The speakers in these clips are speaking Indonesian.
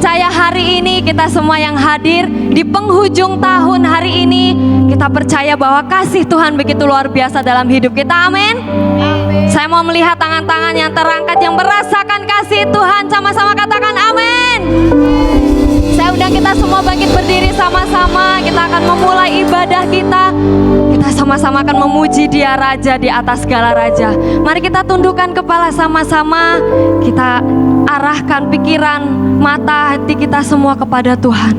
percaya hari ini kita semua yang hadir di penghujung tahun hari ini, kita percaya bahwa kasih Tuhan begitu luar biasa dalam hidup kita. Amin. Saya mau melihat tangan-tangan yang terangkat yang merasakan kasih Tuhan. Sama-sama katakan amin. Saya undang kita semua bangkit berdiri sama-sama. Kita akan memulai ibadah kita. Kita sama-sama akan memuji Dia Raja di atas segala raja. Mari kita tundukkan kepala sama-sama. Kita arahkan pikiran, mata, hati kita semua kepada Tuhan.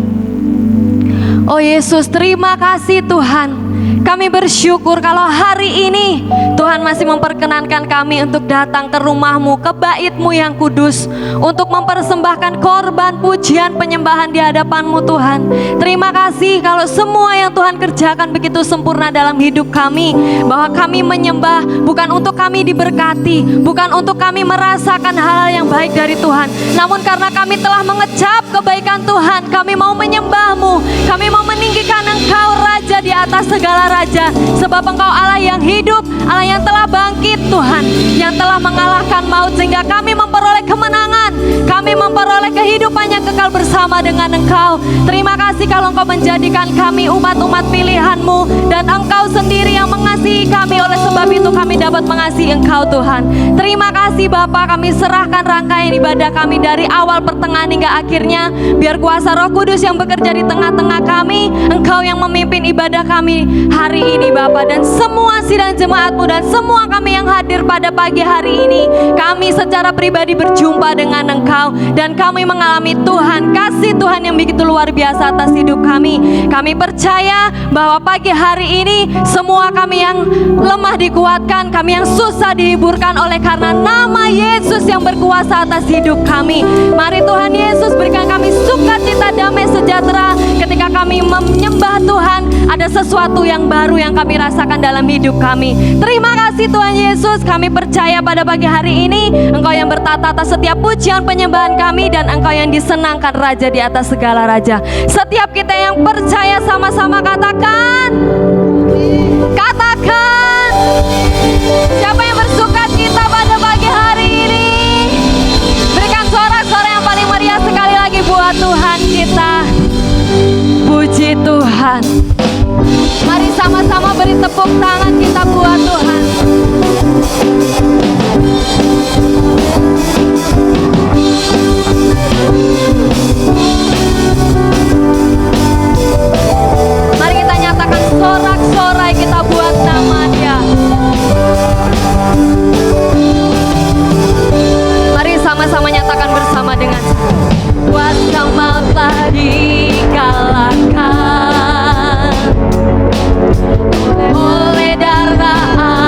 Oh Yesus, terima kasih Tuhan. Kami bersyukur kalau hari ini Tuhan masih memperkenankan kami untuk datang ke rumah-Mu, ke bait-Mu yang kudus, untuk mempersembahkan korban pujian penyembahan di hadapan-Mu Tuhan. Terima kasih kalau semua yang Tuhan kerjakan begitu sempurna dalam hidup kami, bahwa kami menyembah bukan untuk kami diberkati, bukan untuk kami merasakan hal-hal yang baik dari Tuhan, namun karena kami telah mengecap kebaikan Tuhan, kami mau menyembah-Mu, kami mau meninggikan Engkau Raja di atas segala raja, sebab Engkau Allah yang hidup, Allah yang telah bangkit Tuhan, yang telah mengalahkan maut sehingga kami memperoleh kemenangan, kami memperoleh kehidupan yang kekal bersama dengan Engkau. Terima kasih kalau Engkau menjadikan kami umat-umat pilihan-Mu, dan Engkau sendiri yang mengasihi kami, oleh sebab itu kami dapat mengasihi Engkau Tuhan. Terima kasih Bapa, kami serahkan rangkaian ibadah kami dari awal, pertengahan hingga akhirnya. Biar kuasa Roh Kudus yang bekerja di tengah-tengah kami, Engkau yang memimpin ibadah kami hari ini Bapa, dan semua sidang jemaat-Mu dan semua kami yang hadir pada pagi hari ini, kami secara pribadi berjumpa dengan Engkau, dan kami mengalami Tuhan, kasih Tuhan yang begitu luar biasa atas hidup kami. Kami percaya bahwa pagi hari ini semua kami yang lemah dikuatkan, kami yang susah dihiburkan oleh karena nama Yesus yang berkuasa atas hidup kami. Mari Tuhan Yesus berikan kami sukacita, damai, sejahtera ketika kami menyembah Tuhan. Ada sesuatu yang baru yang kami rasakan dalam hidup kami. Terima kasih Tuhan Yesus, kami percaya pada pagi hari ini Engkau yang bertata atas setiap pujian penyembahan kami, dan Engkau yang disenangkan Raja di atas segala raja. Setiap kita yang percaya sama-sama katakan, katakan. Siapa yang bersukacita pada pagi hari ini? Berikan sorak-sorai yang paling meriah sekali lagi buat Tuhan kita. Puji Tuhan. Mari sama-sama beri tepuk tangan kita buat Tuhan. Mari kita nyatakan sorak-sorai kita buat nama Dia. Mari sama-sama nyatakan bersama dengan kuasa maut telah dikalahkan oleh darah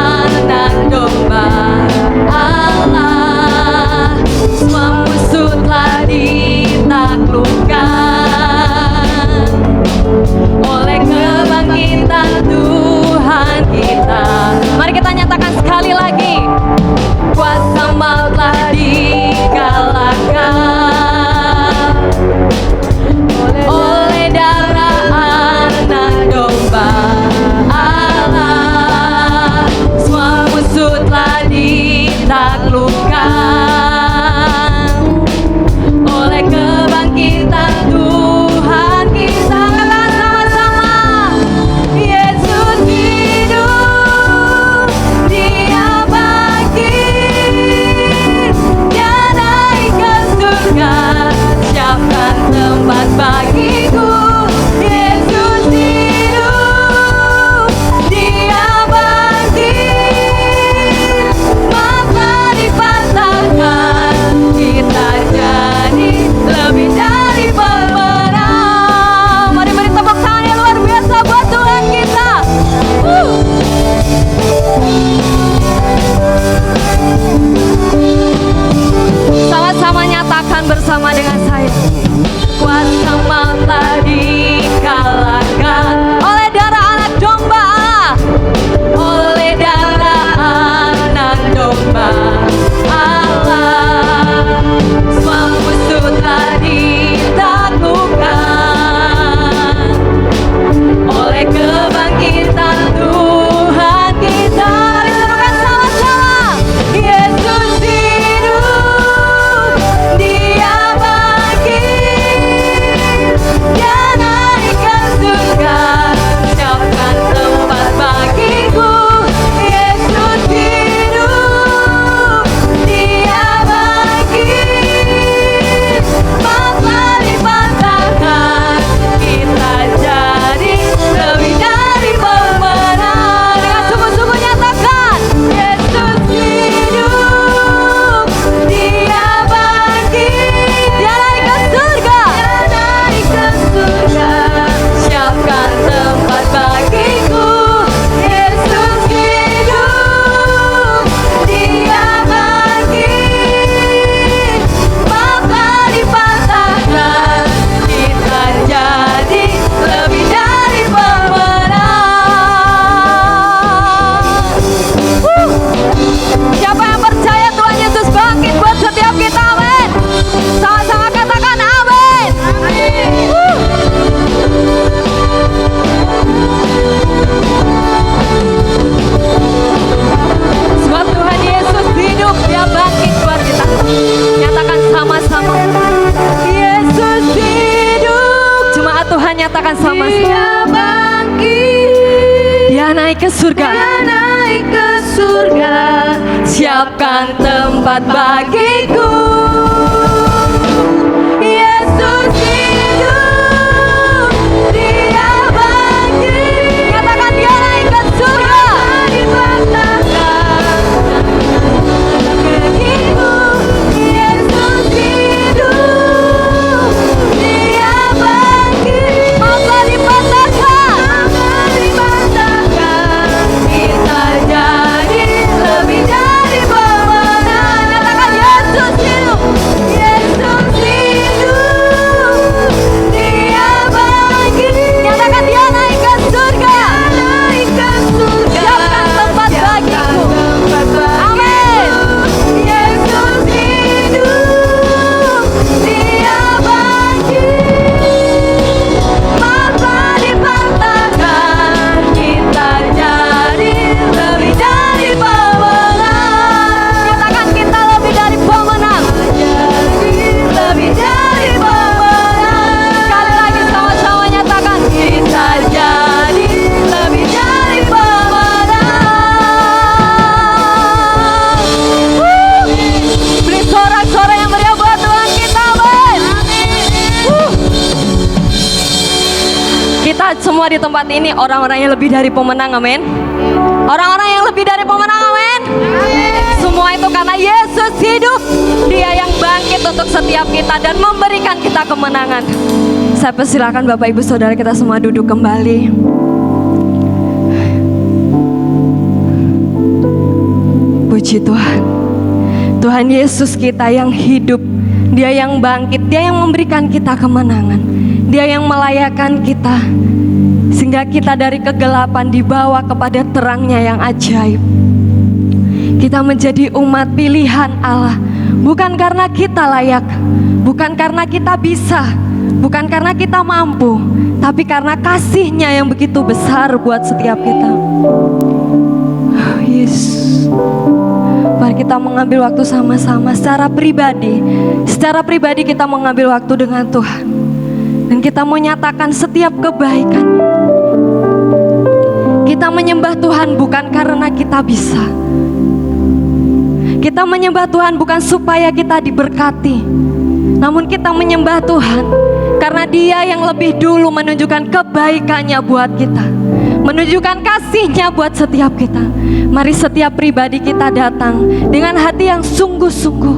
naik ke surga. Dia naik ke surga, Siapkan tempat bagiku. Yesus hidup, Dia bangkit. Nyatakan dia naik ke surga. Dipatahkan bagiku. Yesus hidup, Dia bangkit. Maka dipatahkan. Kita jadi lebih dari pemenang. Nyatakan Yesus hidup. Yesus hidup, Dia bangkit. Nyatakan dia naik ke surga. Naik ke surga, Siapkan tempat bagiku. Amin. Yesus hidup, Dia bangkit. Maka dipatahkan, kita jadi lebih dari pemenang. Nyatakan kita lebih dari pemenang. Jadi lebih dari pemenang. Sekali lagi sama-sama nyatakan Kita jadi lebih dari pemenang. beri sorak-sorai yang meriah buat Tuhan kita, amin. Kita semua di tempat ini orang-orang yang lebih dari pemenang, amin. Orang-orang yang lebih dari pemenang, amin. Semua itu karena Yesus hidup. Dia yang bangkit untuk setiap kita dan memberikan kita kemenangan. Saya persilakan Bapak Ibu Saudara kita semua duduk kembali. Puji Tuhan. Tuhan Yesus kita yang hidup. Dia yang bangkit, Dia yang memberikan kita kemenangan. Dia yang melayakkan kita sehingga kita dari kegelapan dibawa kepada terangnya yang ajaib. Kita menjadi umat pilihan Allah, bukan karena kita layak, bukan karena kita bisa, bukan karena kita mampu, tapi karena kasih-Nya yang begitu besar buat setiap kita. Oh, Yesus. Mari kita mengambil waktu sama-sama secara pribadi. Secara pribadi kita mengambil waktu dengan Tuhan. Dan kita mau nyatakan setiap kebaikan. Kita menyembah Tuhan bukan karena kita bisa. Kita menyembah Tuhan bukan supaya kita diberkati. Namun kita menyembah Tuhan karena Dia yang lebih dulu menunjukkan kebaikannya buat kita, menunjukkan kasih-Nya buat setiap kita. Mari setiap pribadi kita datang dengan hati yang sungguh-sungguh.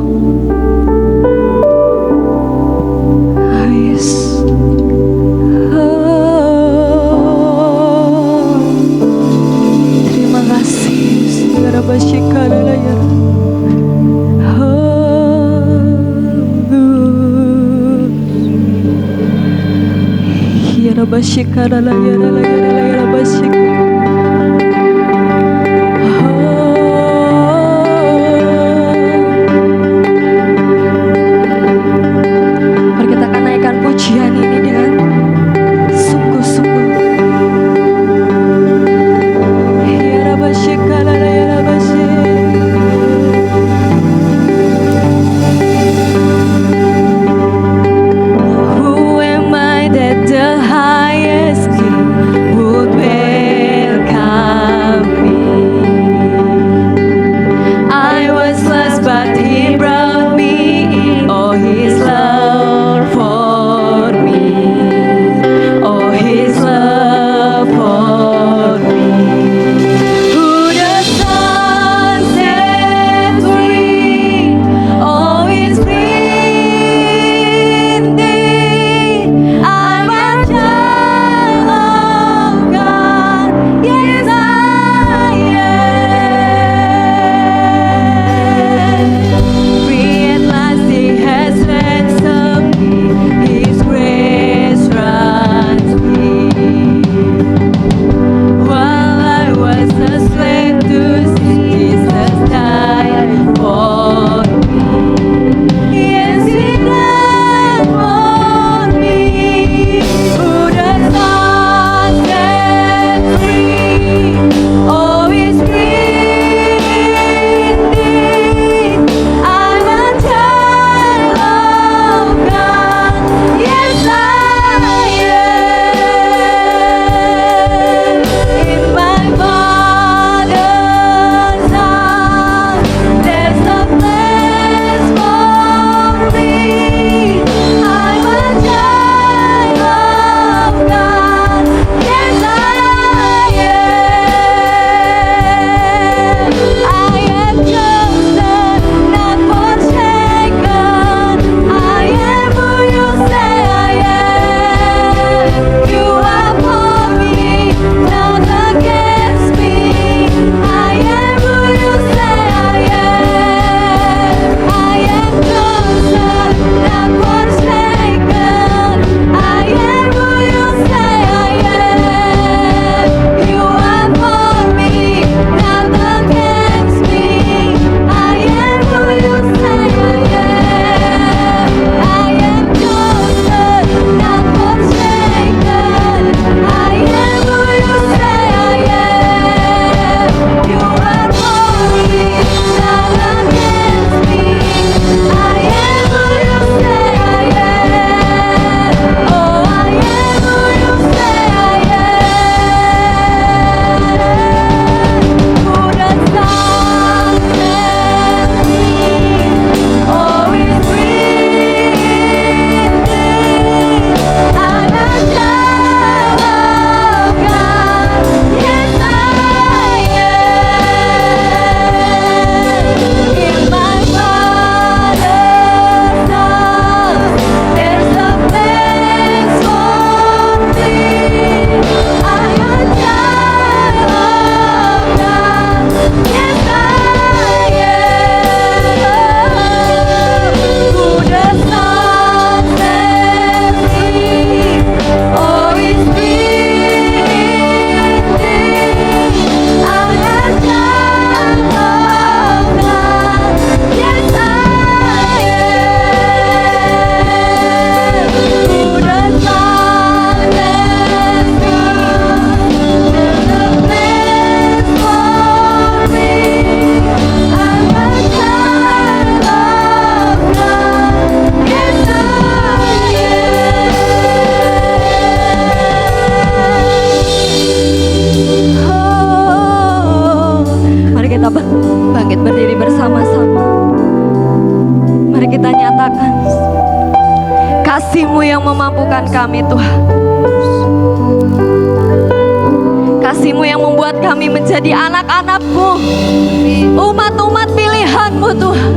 Oh, yes. Oh, terima kasih. Mari kita akan naikkan pujian ini dengan sungguh-sungguh. Who am I that the highest King would welcome me? I was lost but He brought me in. Oh, His love for me. Oh, His love for me. Who the kita bangkit berdiri bersama-sama. Mari kita nyatakan kasih-Mu yang memampukan kami Tuhan. Kasih-Mu yang membuat kami menjadi anak-anak-Mu, umat-umat pilihan-Mu Tuhan.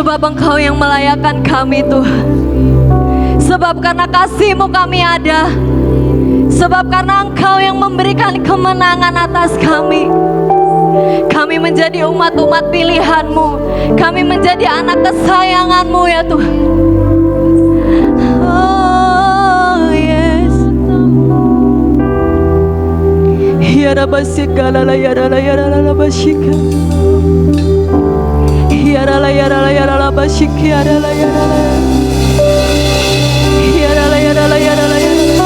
Sebab Engkau yang melayakkan kami Tuhan. Sebab karena kasih-Mu kami ada. Sebab karena Engkau yang memberikan kemenangan atas kami. Kami menjadi umat-umat pilihan-Mu. Kami menjadi anak kesayangan-Mu ya Tuhan. Oh yes. Yara basika la yara la yara la basika. Yara la yara la yara la basika yara la yara la. Yara la yara la yara la yara.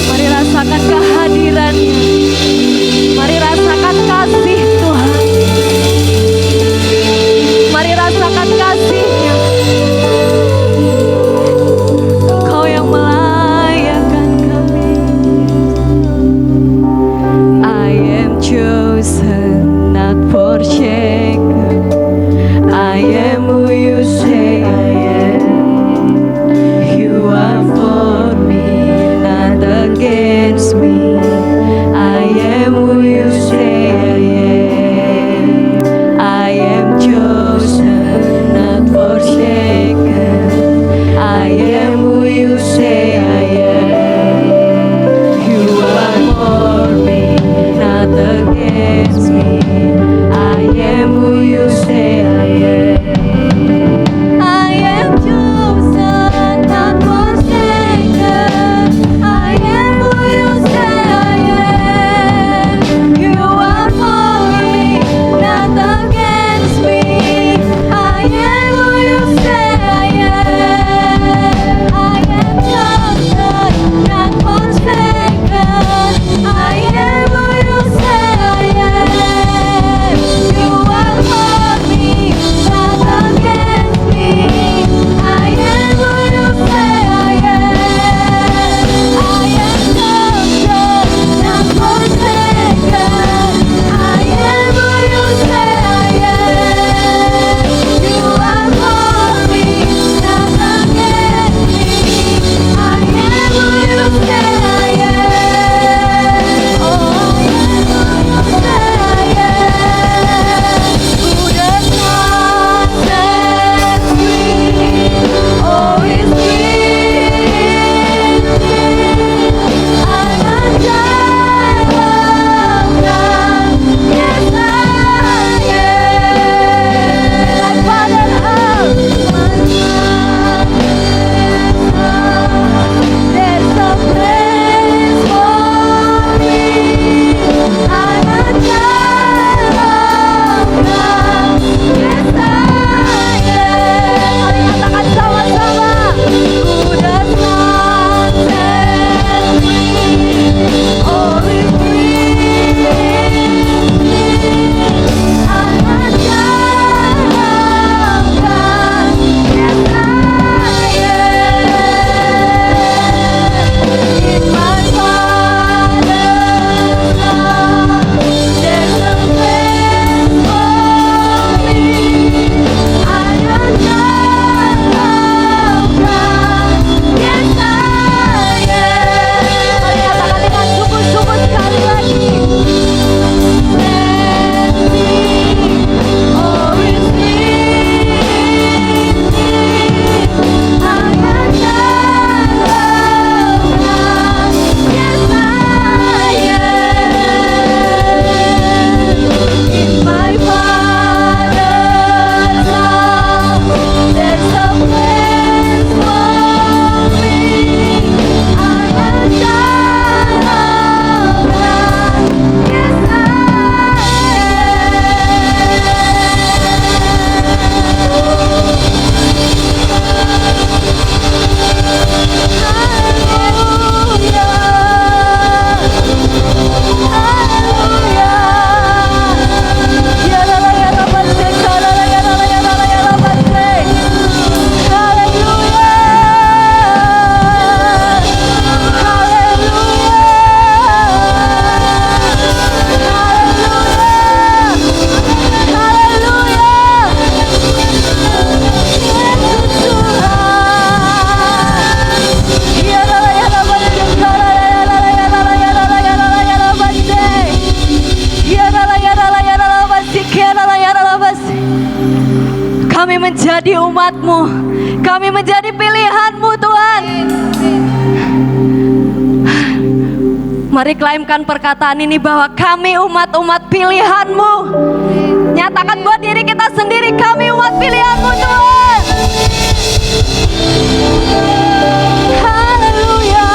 Mari rasakan kehadiran-Nya. Mari rasakan kasih Tuhan. Mari rasakan kasih-Nya. Engkau yang melayakkan kami. I am chosen, not forsaken. I am who you say I am. Kami menjadi umat-Mu, kami menjadi pilihan-Mu Tuhan. Mari klaimkan perkataan ini bahwa kami umat-umat pilihan-Mu. Nyatakan buat diri kita sendiri, kami umat pilihan-Mu Tuhan. Haleluya.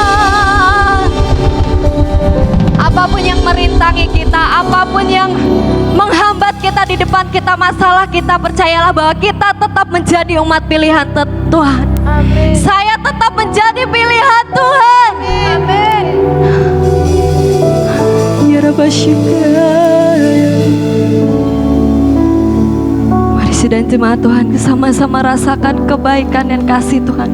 Apapun yang merintangi kita, apapun yang menghambat kita di depan kita, masalah kita, percayalah bahwa kita tetap menjadi umat pilihan Tuhan. Amin. Saya tetap menjadi pilihan Tuhan. Amin. Ya Rabbi syukur. Mari sidang jemaat Tuhan sama-sama rasakan kebaikan dan kasih Tuhan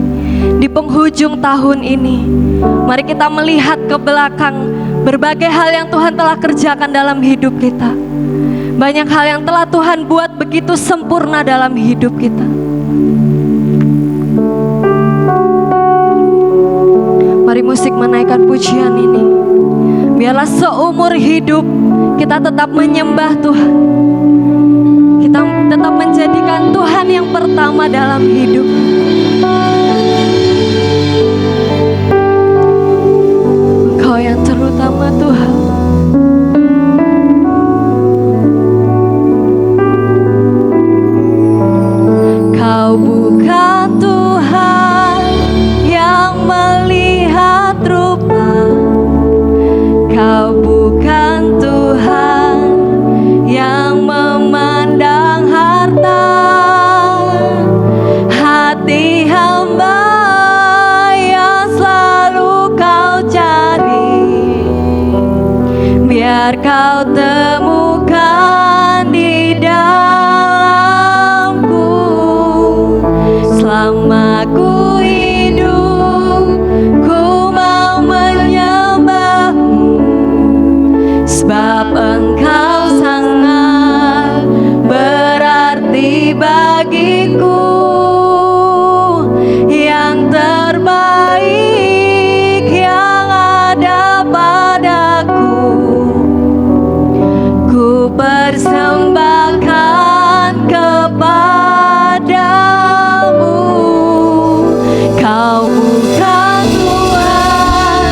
di penghujung tahun ini. Mari kita melihat ke belakang berbagai hal yang Tuhan telah kerjakan dalam hidup kita. Banyak hal yang telah Tuhan buat begitu sempurna dalam hidup kita. Mari musik menaikkan pujian ini. Biarlah seumur hidup kita tetap menyembah Tuhan. Kita tetap menjadikan Tuhan yang pertama dalam hidup. Engkau yang terutama Tuhan. Kau bukan Tuhan yang melihat rupa. Kau bukan Tuhan yang memandang harta. Hati hamba yang selalu kau cari, biar kau temukan di dalamku. Selama ku hidup, ku mau menyembahmu, sebab engkau sangat berarti bagiku. Yang terbaik yang ada padaku, ku persembahkan kepadamu. Kau bukan Tuhan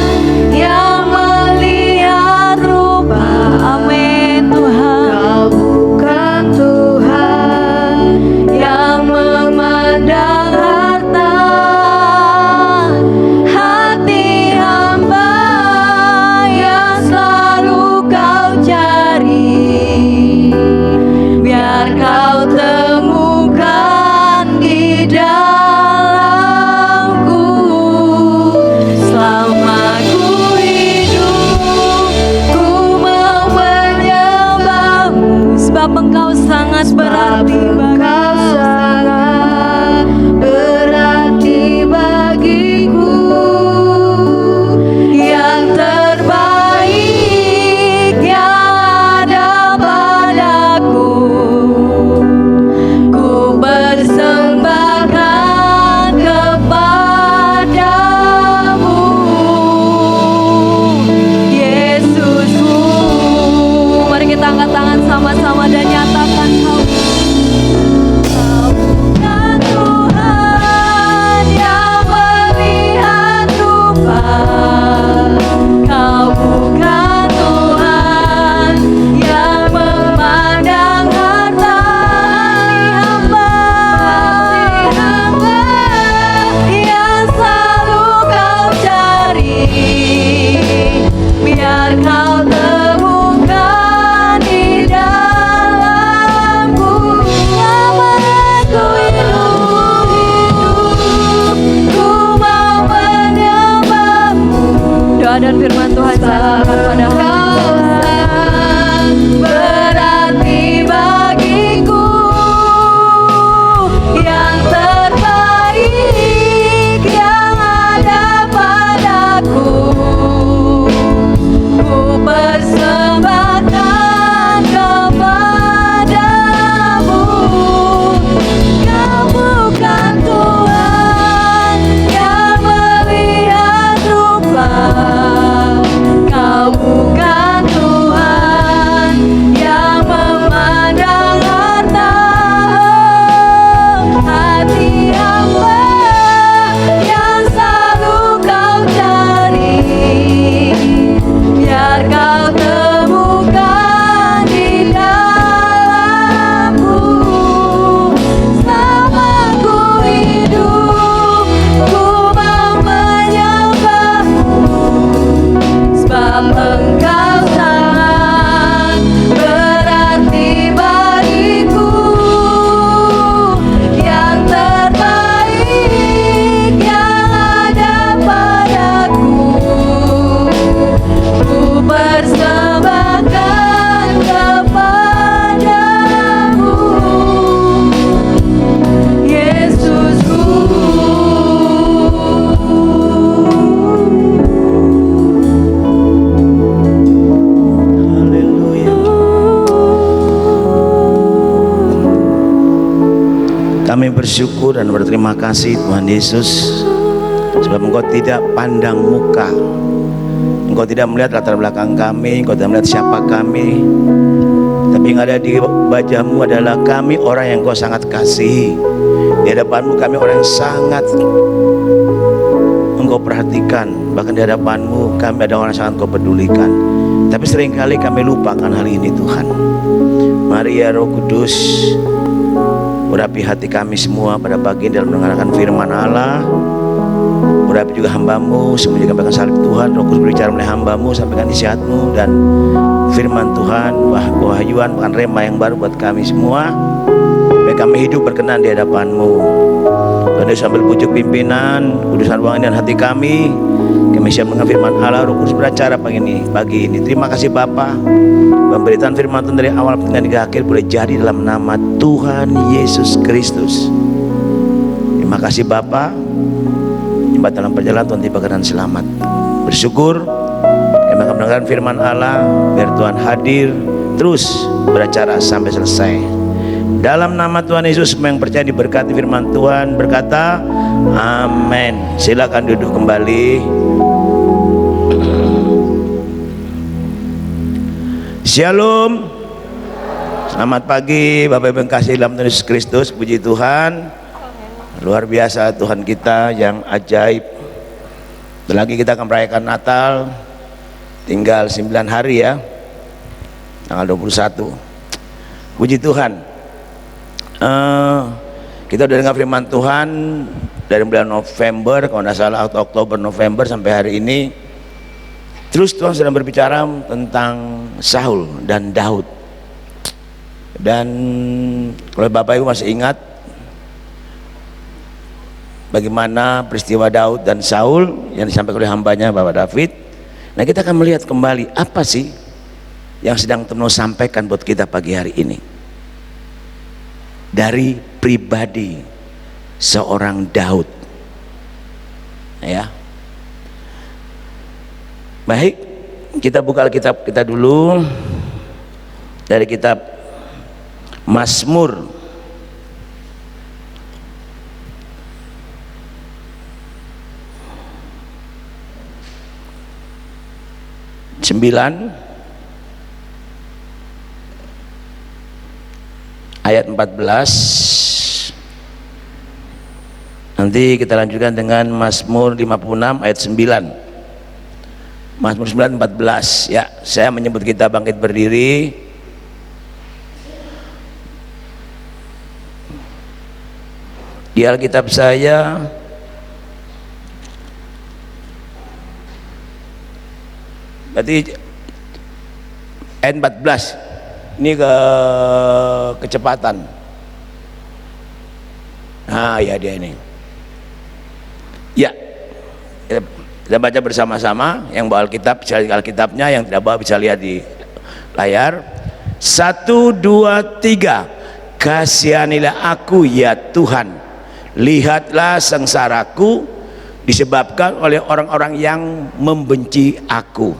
yang melihat rupa. Amin Tuhan. Kau bukan Tuhan yang memandang harta. Hati hamba yang selalu kau cari, biar kau temukan di dalamku. Kami bersyukur dan berterima kasih Tuhan Yesus, sebab Engkau tidak pandang muka, Engkau tidak melihat latar belakang kami, Engkau tidak melihat siapa kami, tapi yang ada di wajahmu adalah kami orang yang Engkau sangat kasihi. Di hadapanmu kami orang yang sangat Engkau perhatikan, bahkan di hadapanmu kami ada orang yang sangat Engkau pedulikan. Tapi seringkali kami lupakan hal ini Tuhan. Mari ya Roh Kudus, urapi hati kami semua pada pagi dalam mendengarkan firman Allah. Urapi juga hamba-Mu, semua juga bahkan salib Tuhan. Roh Kudus berbicara oleh hamba-Mu, sampaikan isiat-Mu dan firman Tuhan, wahyuan bahkan rema yang baru buat kami semua, supaya kami hidup berkenan di hadapan-Mu. Tuhan Yesus, sambil pujuk pimpinan kudusan ruangan dan hati kami siap mendengar firman Allah. Roh Kudus beracara pagi ini. Terima kasih Bapa, pemberitaan firman Tuhan dari awal hingga akhir boleh jadi dalam nama Tuhan Yesus Kristus. Terima kasih Bapa, jembat dalam perjalanan Tuhan tiba dan selamat. Bersyukur kami akan mendengarkan firman Allah, biar Tuhan hadir terus beracara sampai selesai. Dalam nama Tuhan Yesus, semua yang percaya diberkati firman Tuhan berkata amin. Silakan duduk kembali. Shalom. Selamat pagi Bapak Ibu yang kasih dalam Tuhan Yesus Kristus. Puji Tuhan. Luar biasa Tuhan kita yang ajaib. Lagi kita akan merayakan Natal. Tinggal 9 hari ya, tanggal 21. Puji Tuhan. Kita udah dengar firman Tuhan dari bulan November, kalau tidak salah atau Oktober November sampai hari ini. Terus Tuhan sedang berbicara tentang Saul dan Daud. Dan kalau Bapak Ibu masih ingat bagaimana peristiwa Daud dan Saul yang disampaikan oleh hambanya Bapak David. Nah, kita akan melihat kembali apa sih yang sedang Tuhan sampaikan buat kita pagi hari ini dari pribadi seorang Daud, ya. Baik, kita buka Alkitab kita dulu dari kitab Mazmur ayat 14. Nanti kita lanjutkan dengan Mazmur 56 ayat 9. Mazmur 9 14 ya. Saya menyebut kita bangkit berdiri. Di Alkitab saya berarti ayat 14 ini kecepatan. Nah ya dia ini ya, kita baca bersama-sama. Yang bawa Alkitab bisa lihat Alkitabnya, yang tidak bawa bisa lihat di layar. 1, 2, 3. Kasihanilah aku ya Tuhan, lihatlah sengsaraku disebabkan oleh orang-orang yang membenci aku.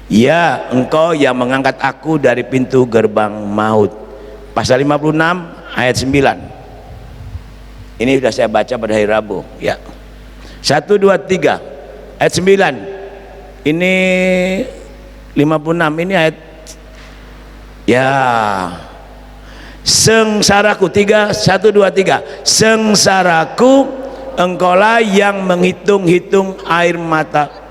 Ya Engkau yang mengangkat aku dari pintu gerbang maut. Pasal 56 ayat 9. Ini sudah saya baca pada hari Rabu ya. 1, 2, 3 ayat 9. Ini 56, ini ayat ya. Sengsaraku 3, 1, 2, 3. Sengsaraku, Engkaulah yang menghitung-hitung air mata.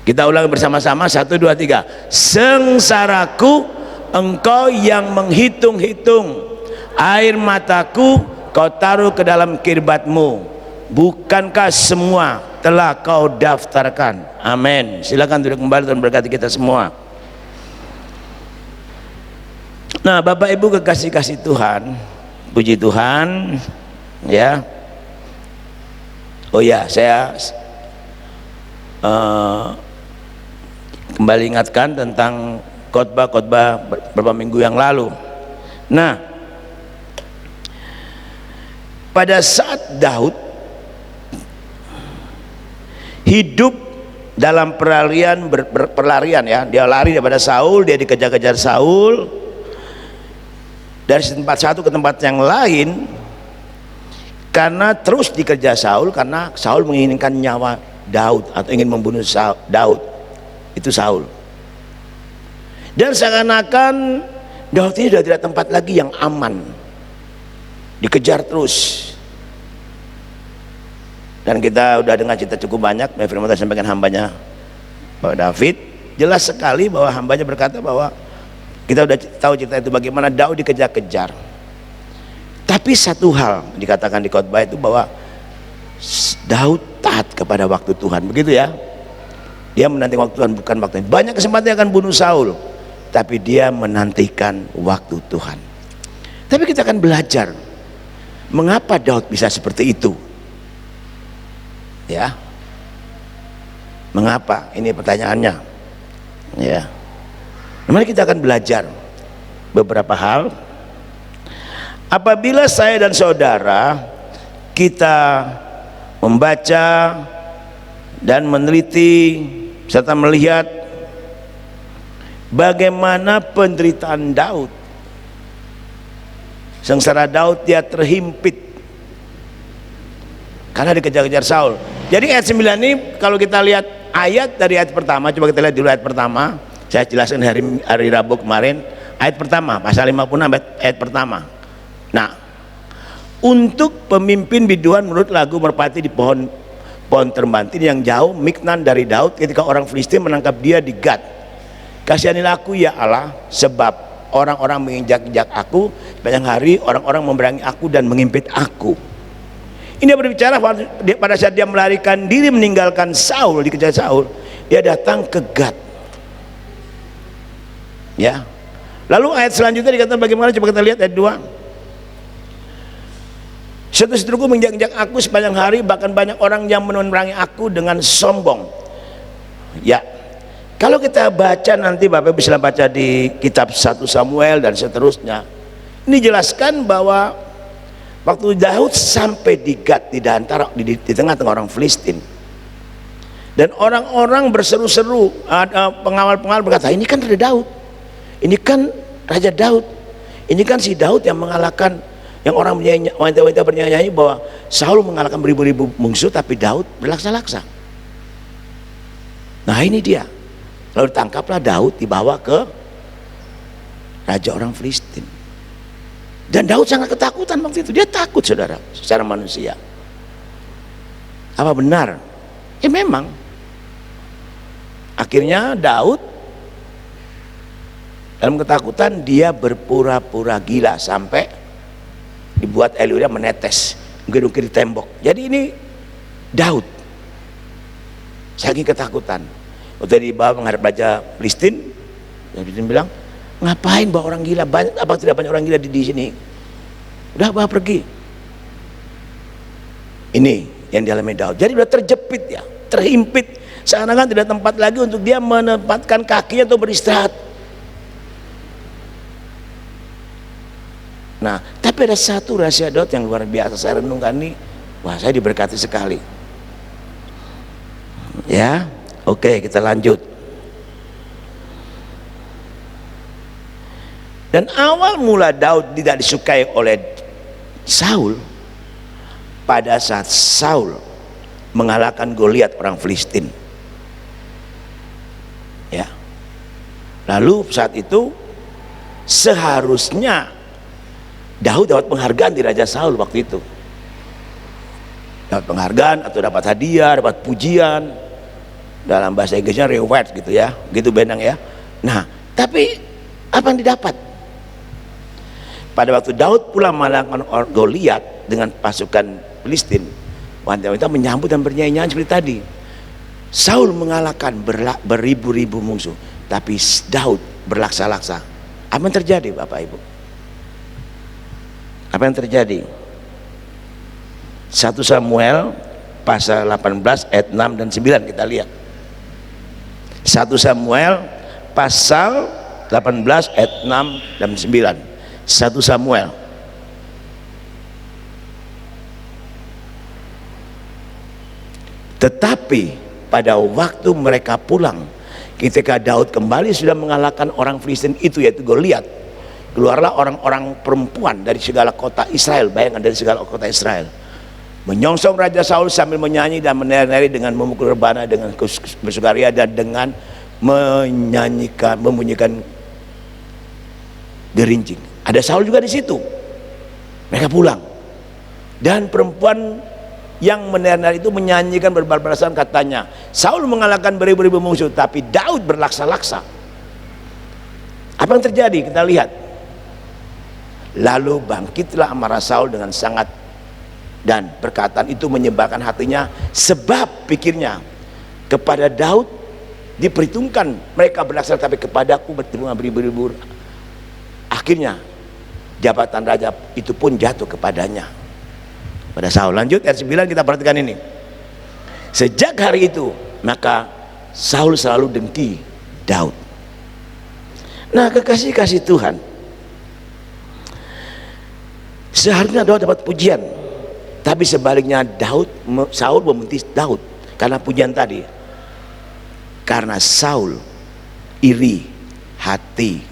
Kita ulang bersama-sama. 1, 2, 3. Sengsaraku, Engkau yang menghitung-hitung air mataku, Kau taruh ke dalam kirbatmu. Bukankah semua telah Kau daftarkan? Amin. Silakan duduk kembali, Tuhan berkati kita semua. Nah, Bapak Ibu kekasih-kasih Tuhan, puji Tuhan ya. Oh ya, saya kembali ingatkan tentang khotbah beberapa minggu yang lalu. Nah, pada saat Daud hidup dalam perlarian ya, dia lari daripada Saul, dia dikejar-kejar Saul dari tempat satu ke tempat yang lain, karena terus dikejar Saul, karena Saul menginginkan nyawa Daud atau ingin membunuh Daud, itu Saul. Dan seakan-akan Daud ini sudah tidak tempat lagi yang aman, dikejar terus. Dan kita udah dengar cerita cukup banyak, firman Tuhan sampaikan hambanya Pak David, jelas sekali bahwa hambanya berkata bahwa kita udah tahu cerita itu bagaimana Daud dikejar-kejar. Tapi satu hal dikatakan di khotbah itu bahwa Daud taat kepada waktu Tuhan, begitu ya. Dia menanti waktu Tuhan, bukan waktu. Banyak kesempatan akan bunuh Saul, tapi dia menantikan waktu Tuhan. Tapi kita akan belajar mengapa Daud bisa seperti itu. Ya, mengapa? Ini pertanyaannya. Ya, mari kita akan belajar beberapa hal. Apabila saya dan saudara kita membaca dan meneliti serta melihat bagaimana penderitaan Daud, sengsara Daud, dia terhimpit karena dikejar-kejar Saul. Jadi ayat 9 ini kalau kita lihat ayat dari ayat pertama, coba kita lihat dulu ayat pertama. Saya jelaskan hari Rabu kemarin, ayat pertama, pasal 56 ayat pertama. Nah, untuk pemimpin biduan menurut lagu merpati di pohon terbantin yang jauh, Miknan dari Daud ketika orang Filistin menangkap dia di Gad. Kasihanilah aku ya Allah, sebab orang-orang menginjak-injak aku, sepanjang hari orang-orang memerangi aku dan mengimpit aku. Ini berbicara pada saat dia melarikan diri meninggalkan Saul, dikejar Saul, dia datang ke Gad. Ya. Lalu ayat selanjutnya dikatakan bagaimana? Coba kita lihat ayat 2. Seteru-seteruku menginjak-injak aku sepanjang hari, bahkan banyak orang yang memerangi aku dengan sombong. Ya. Kalau kita baca nanti, Bapak bisa baca di kitab 1 Samuel dan seterusnya. Ini jelaskan bahwa waktu Daud sampai di Gad, di tengah-tengah orang Filistin, dan orang-orang berseru-seru, pengawal-pengawal berkata, ini kan Raja Daud, ini kan Raja Daud, ini kan si Daud yang mengalahkan, yang orang wanita-wanita bernyanyi bahwa Saul mengalahkan beribu-ribu musuh, tapi Daud berlaksa-laksa. Nah ini dia. Lalu ditangkaplah Daud, dibawa ke raja orang Filistin. Dan Daud sangat ketakutan waktu itu. Dia takut, saudara, secara manusia. Apa benar? Ya memang. Akhirnya Daud dalam ketakutan dia berpura-pura gila sampai dibuat air liurnya menetes, mungkin di tembok. Jadi ini Daud saking ketakutan. Waktu dibawa menghadap raja Filistin, yang Filistin bilang, ngapain bawa orang gila? Apa tidak banyak orang gila di sini? Udah bawa pergi. Ini yang dialami Daud. Jadi udah terjepit ya, terhimpit. Seakan-akan tidak tempat lagi untuk dia menempatkan kakinya atau beristirahat. Nah, tapi ada satu rahasia Daud yang luar biasa. Saya renungkan ini, wah saya diberkati sekali. Ya, oke, kita lanjut. Dan awal mula Daud tidak disukai oleh Saul pada saat Saul mengalahkan Goliat orang Filistin. Ya. Lalu saat itu seharusnya Daud dapat penghargaan di Raja Saul waktu itu. Dapat penghargaan atau dapat hadiah, dapat pujian. Dalam bahasa Inggrisnya reward gitu ya, gitu benang ya. Nah, tapi apa yang didapat? Pada waktu Daud pulang mengalahkan Goliat dengan pasukan Filistin, wanita-wanita menyambut dan bernyanyi-nyanyi seperti tadi. Saul mengalahkan beribu-ribu musuh, tapi Daud berlaksa-laksa. Apa yang terjadi, Bapak Ibu? Apa yang terjadi? 1 Samuel pasal 18 ayat 6 dan 9 kita lihat. 1 Samuel pasal 18 ayat 6 dan 9. 1 Samuel. Tetapi pada waktu mereka pulang, ketika Daud kembali sudah mengalahkan orang Filistin itu, yaitu Goliat, keluarlah orang-orang perempuan dari segala kota Israel. Bayangkan, dari segala kota Israel menyongsong Raja Saul sambil menyanyi dan menari-nari dengan memukul rebana, dengan bersukaria, dan dengan membunyikan gerincing. Ada Saul juga di situ. Mereka pulang, dan perempuan yang menari-nari itu menyanyikan berbalasan, katanya, Saul mengalahkan beribu-ribu musuh, tapi Daud berlaksa-laksa. Apa yang terjadi? Kita lihat. Lalu bangkitlah amarah Saul dengan sangat, dan perkataan itu menyebalkan hatinya, sebab pikirnya, kepada Daud diperhitungkan mereka berlaksana, tapi kepadaku bertemu beribu-ribu. Akhirnya jabatan raja itu pun jatuh kepadanya, pada Saul. Lanjut ayat 9, kita perhatikan ini. Sejak hari itu maka Saul selalu dengki Daud. Nah, kekasih-kasih Tuhan, seharusnya Daud dapat pujian, tapi sebaliknya Saul membenci Daud karena pujian tadi. Karena Saul iri hati,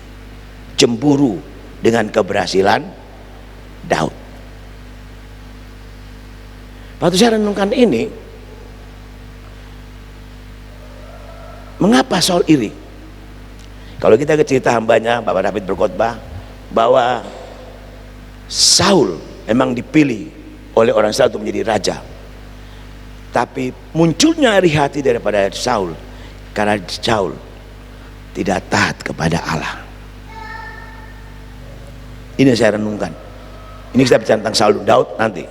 cemburu dengan keberhasilan Daud. Waktu saya renungkan ini, mengapa Saul iri? Kalau kita ke cerita hambanya Bapak David berkhotbah bahwa Saul memang dipilih oleh orang Israel untuk menjadi raja, tapi munculnya iri hati daripada Saul karena Saul tidak taat kepada Allah. Ini yang saya renungkan. Ini kita bicara tentang Saul, Daud nanti.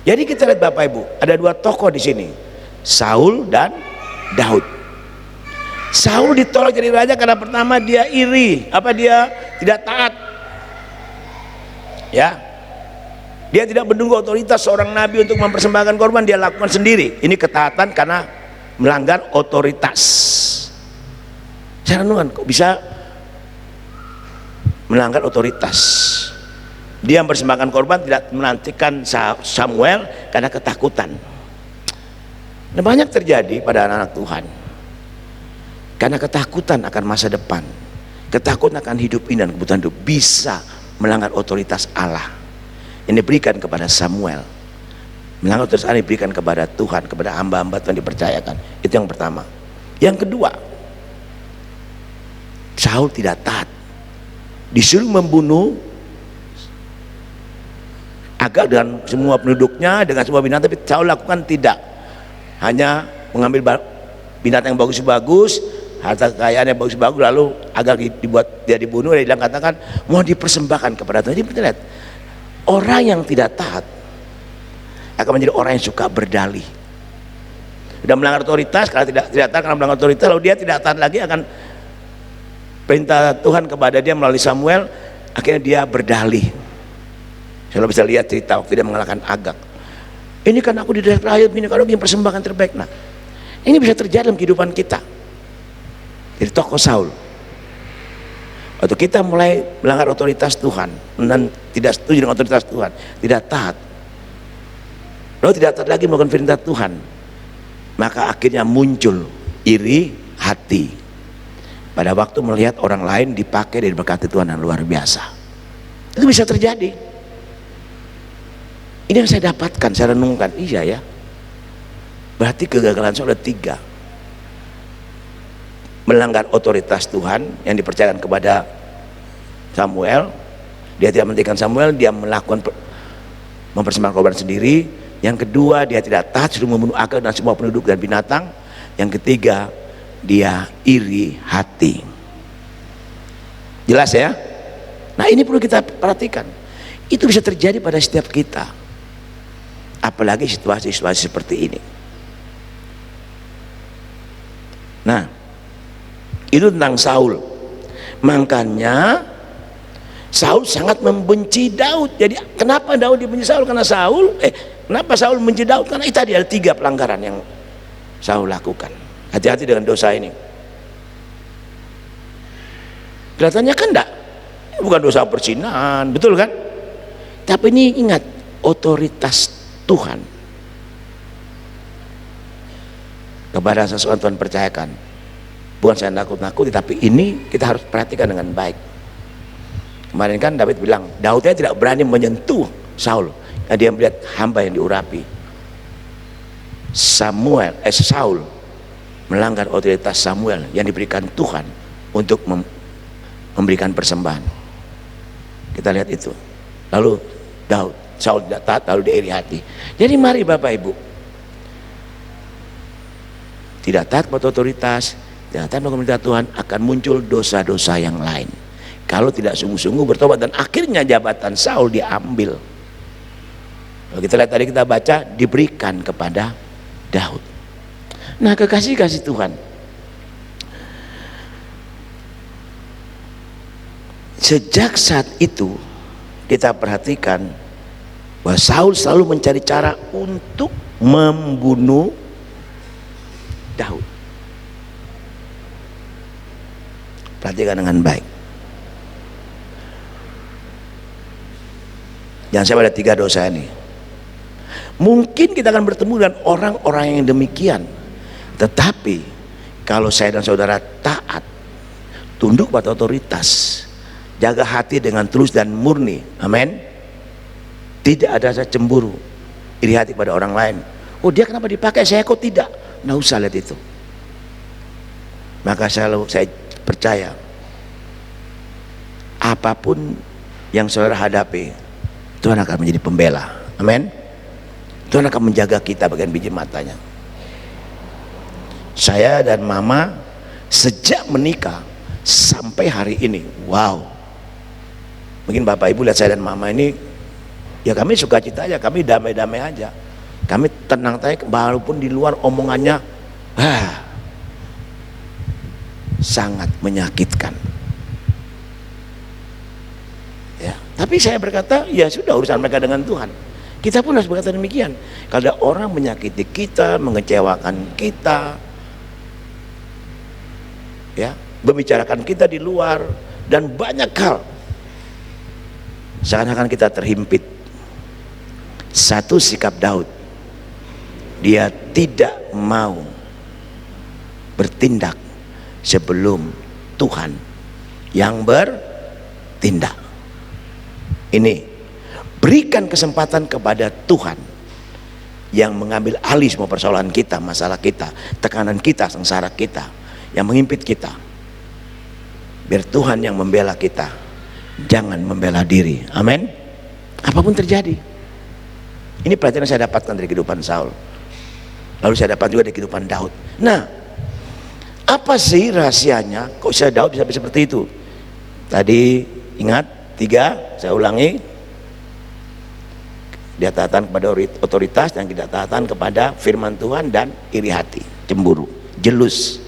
Jadi kita lihat Bapak Ibu, ada dua tokoh di sini, Saul dan Daud. Saul ditolak jadi raja karena pertama dia iri, dia tidak taat, ya. Dia tidak menunggu otoritas seorang nabi untuk mempersembahkan korban, dia lakukan sendiri. Ini ketaatan karena melanggar otoritas. Saya renungkan, kok bisa melanggar otoritas? Dia mempersembahkan korban, tidak menantikan Samuel karena ketakutan. Nah, banyak terjadi pada anak-anak Tuhan karena ketakutan akan masa depan, ketakutan akan hidup ini dan kebutuhan hidup, bisa melanggar otoritas Allah yang diberikan kepada Samuel, melanggar otoritas Allah yang diberikan kepada Tuhan, kepada hamba-hamba Tuhan dipercayakan. Itu yang pertama. Yang kedua, Saul tidak taat, disuruh membunuh Agag dan semua penduduknya dengan semua binatang, tapi Saul lakukan tidak, hanya mengambil binatang yang bagus-bagus, harta kekayaan yang bagus-bagus, lalu Agag dia dibunuh, dia katakan mau dipersembahkan kepada Tuhan. Jadi kita lihat, orang yang tidak taat akan menjadi orang yang suka berdalih, sudah melanggar otoritas. Kalau tidak taat karena melanggar otoritas, lalu dia tidak taat lagi akan perintah Tuhan kepada dia melalui Samuel, akhirnya dia berdalih. Kalau bisa lihat cerita waktu dia mengalahkan Agag, ini kan aku di daerah rakyat, ini kan aku yang persembahkan terbaik. Nah, ini bisa terjadi dalam kehidupan kita. Jadi tokoh Saul, waktu kita mulai melanggar otoritas Tuhan dan tidak setuju dengan otoritas Tuhan, tidak taat, lalu tidak taat lagi melakukan perintah Tuhan, maka akhirnya muncul iri hati pada waktu melihat orang lain dipakai dan diberkati Tuhan yang luar biasa. Itu bisa terjadi. Ini yang saya dapatkan, saya renungkan. Iya ya, berarti kegagalan Saul ada 3. Melanggar otoritas Tuhan yang dipercayakan kepada Samuel, dia tidak menghentikan Samuel, dia melakukan mempersembahkan korban sendiri. Yang kedua, dia tidak taat, suruh membunuh Agag dan semua penduduk dan binatang. Yang ketiga, dia iri hati. Jelas ya? Nah, ini perlu kita perhatikan. Itu bisa terjadi pada setiap kita, apalagi situasi-situasi seperti ini. Nah, itu tentang Saul. Makanya Saul sangat membenci Daud. Jadi kenapa Daud dibenci Saul? Karena kenapa Saul membenci Daud? Karena itu tadi ada 3 pelanggaran yang Saul lakukan. Hati-hati dengan dosa ini. Kelihatannya kan enggak, bukan dosa perzinahan, betul kan? Tapi ini ingat, otoritas Tuhan. kepada sesuatu Tuhan percayakan. Bukan saya nakut-nakuti, tapi ini kita harus perhatikan dengan baik. Kemarin kan David bilang, Daudnya tidak berani menyentuh Saul, karena dia melihat hamba yang diurapi. Saul melanggar otoritas Samuel yang diberikan Tuhan untuk memberikan persembahan. Kita lihat itu. Lalu Saul tidak taat, lalu diiri hati. Jadi mari Bapak Ibu, tidak taat kepada otoritas, tidak taat kepada pemerintah Tuhan, akan muncul dosa-dosa yang lain kalau tidak sungguh-sungguh bertobat, dan akhirnya jabatan Saul diambil. Kalau kita lihat tadi, kita baca diberikan kepada Daud. Nah, kekasih-kasih Tuhan, sejak saat itu kita perhatikan bahwa Saul selalu mencari cara untuk membunuh Daud. Perhatikan dengan baik. Jangan sampai ada 3 dosa ini. Mungkin kita akan bertemu dengan orang-orang yang demikian, tetapi kalau saya dan saudara taat, tunduk pada otoritas, jaga hati dengan tulus dan murni, amin, tidak ada rasa cemburu, iri hati pada orang lain. Oh, dia kenapa dipakai, saya kok tidak? Nggak usah lihat itu. Maka saya percaya, apapun yang saudara hadapi, Tuhan akan menjadi pembela, amin. Tuhan akan menjaga kita bagian biji matanya. Saya dan Mama sejak menikah sampai hari ini, wow. Mungkin Bapak Ibu lihat saya dan Mama ini, ya kami sukacita aja, kami damai-damai aja, kami tenang aja, walaupun di luar omongannya sangat menyakitkan. Ya, tapi saya berkata, ya sudah, urusan mereka dengan Tuhan. Kita pun harus berkata demikian. Kalau ada orang menyakiti kita, mengecewakan kita, ya, membicarakan kita di luar, dan banyak hal, seakan-akan kita terhimpit. Satu sikap Daud, dia tidak mau bertindak sebelum Tuhan yang bertindak. Ini, berikan kesempatan kepada Tuhan yang mengambil alih semua persoalan kita, masalah kita, tekanan kita, sengsara kita, yang mengimpit kita. Biar Tuhan yang membela kita, jangan membela diri, amin. Apapun terjadi. Ini pelajaran saya dapatkan dari kehidupan Saul, lalu saya dapat juga dari kehidupan Daud. Nah, apa sih rahasianya kok Daud bisa seperti itu? Tadi ingat 3, saya ulangi. Dia taatan kepada otoritas dan tidak taatan kepada firman Tuhan, dan iri hati, cemburu, jelus.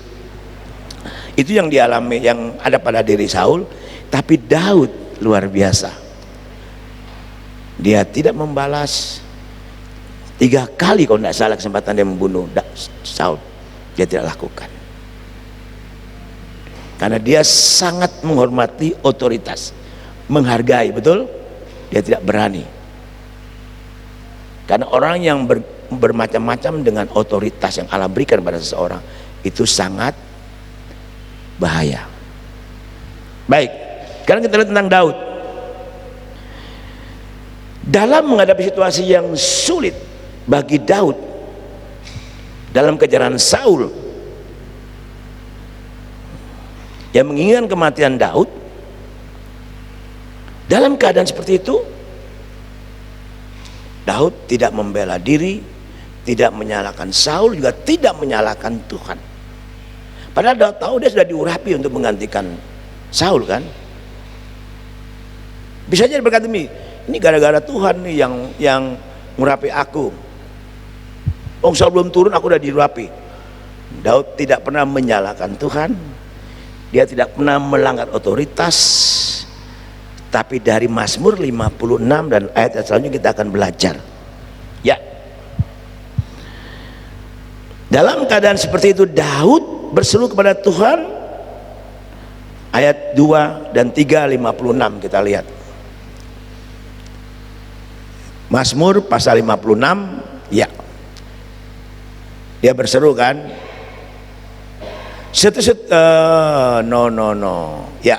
Itu yang dialami, yang ada pada diri Saul. Tapi Daud luar biasa. Dia tidak membalas. 3 kali kalau tidak salah kesempatan dia membunuh Saul, dia tidak lakukan. Karena dia sangat menghormati otoritas, menghargai, betul? Dia tidak berani. Karena orang yang bermacam-macam dengan otoritas yang Allah berikan pada seseorang, itu sangat bahaya. Baik, sekarang kita lihat tentang Daud. Dalam menghadapi situasi yang sulit bagi Daud dalam kejaran Saul yang menginginkan kematian Daud, dalam keadaan seperti itu Daud tidak membela diri, tidak menyalahkan Saul, juga tidak menyalahkan Tuhan. Padahal Daud tahu dia sudah diurapi untuk menggantikan Saul, kan? Bisa aja berkata, ini gara-gara Tuhan nih yang mengurapi aku. Oh, Saul belum turun, aku udah diurapi. Daud tidak pernah menyalahkan Tuhan, dia tidak pernah melanggar otoritas. Tapi dari Mazmur 56 dan ayat selanjutnya kita akan belajar. Ya. Dalam keadaan seperti itu Daud berseru kepada Tuhan. Ayat 2 dan 3, 56 kita lihat. Mazmur pasal 56, ya. Dia berseru, kan? No. Ya.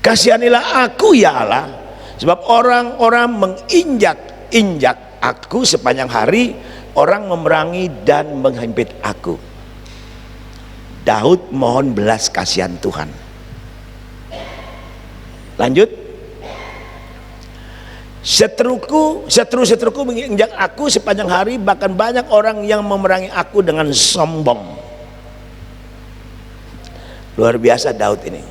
Kasihanilah aku ya Allah, sebab orang-orang menginjak-injak aku sepanjang hari, orang memerangi dan menghimpit aku. Daud mohon belas kasihan Tuhan. Lanjut. Seteru-seteruku menginjak aku sepanjang hari, bahkan banyak orang yang memerangi aku dengan sombong. Luar biasa Daud ini.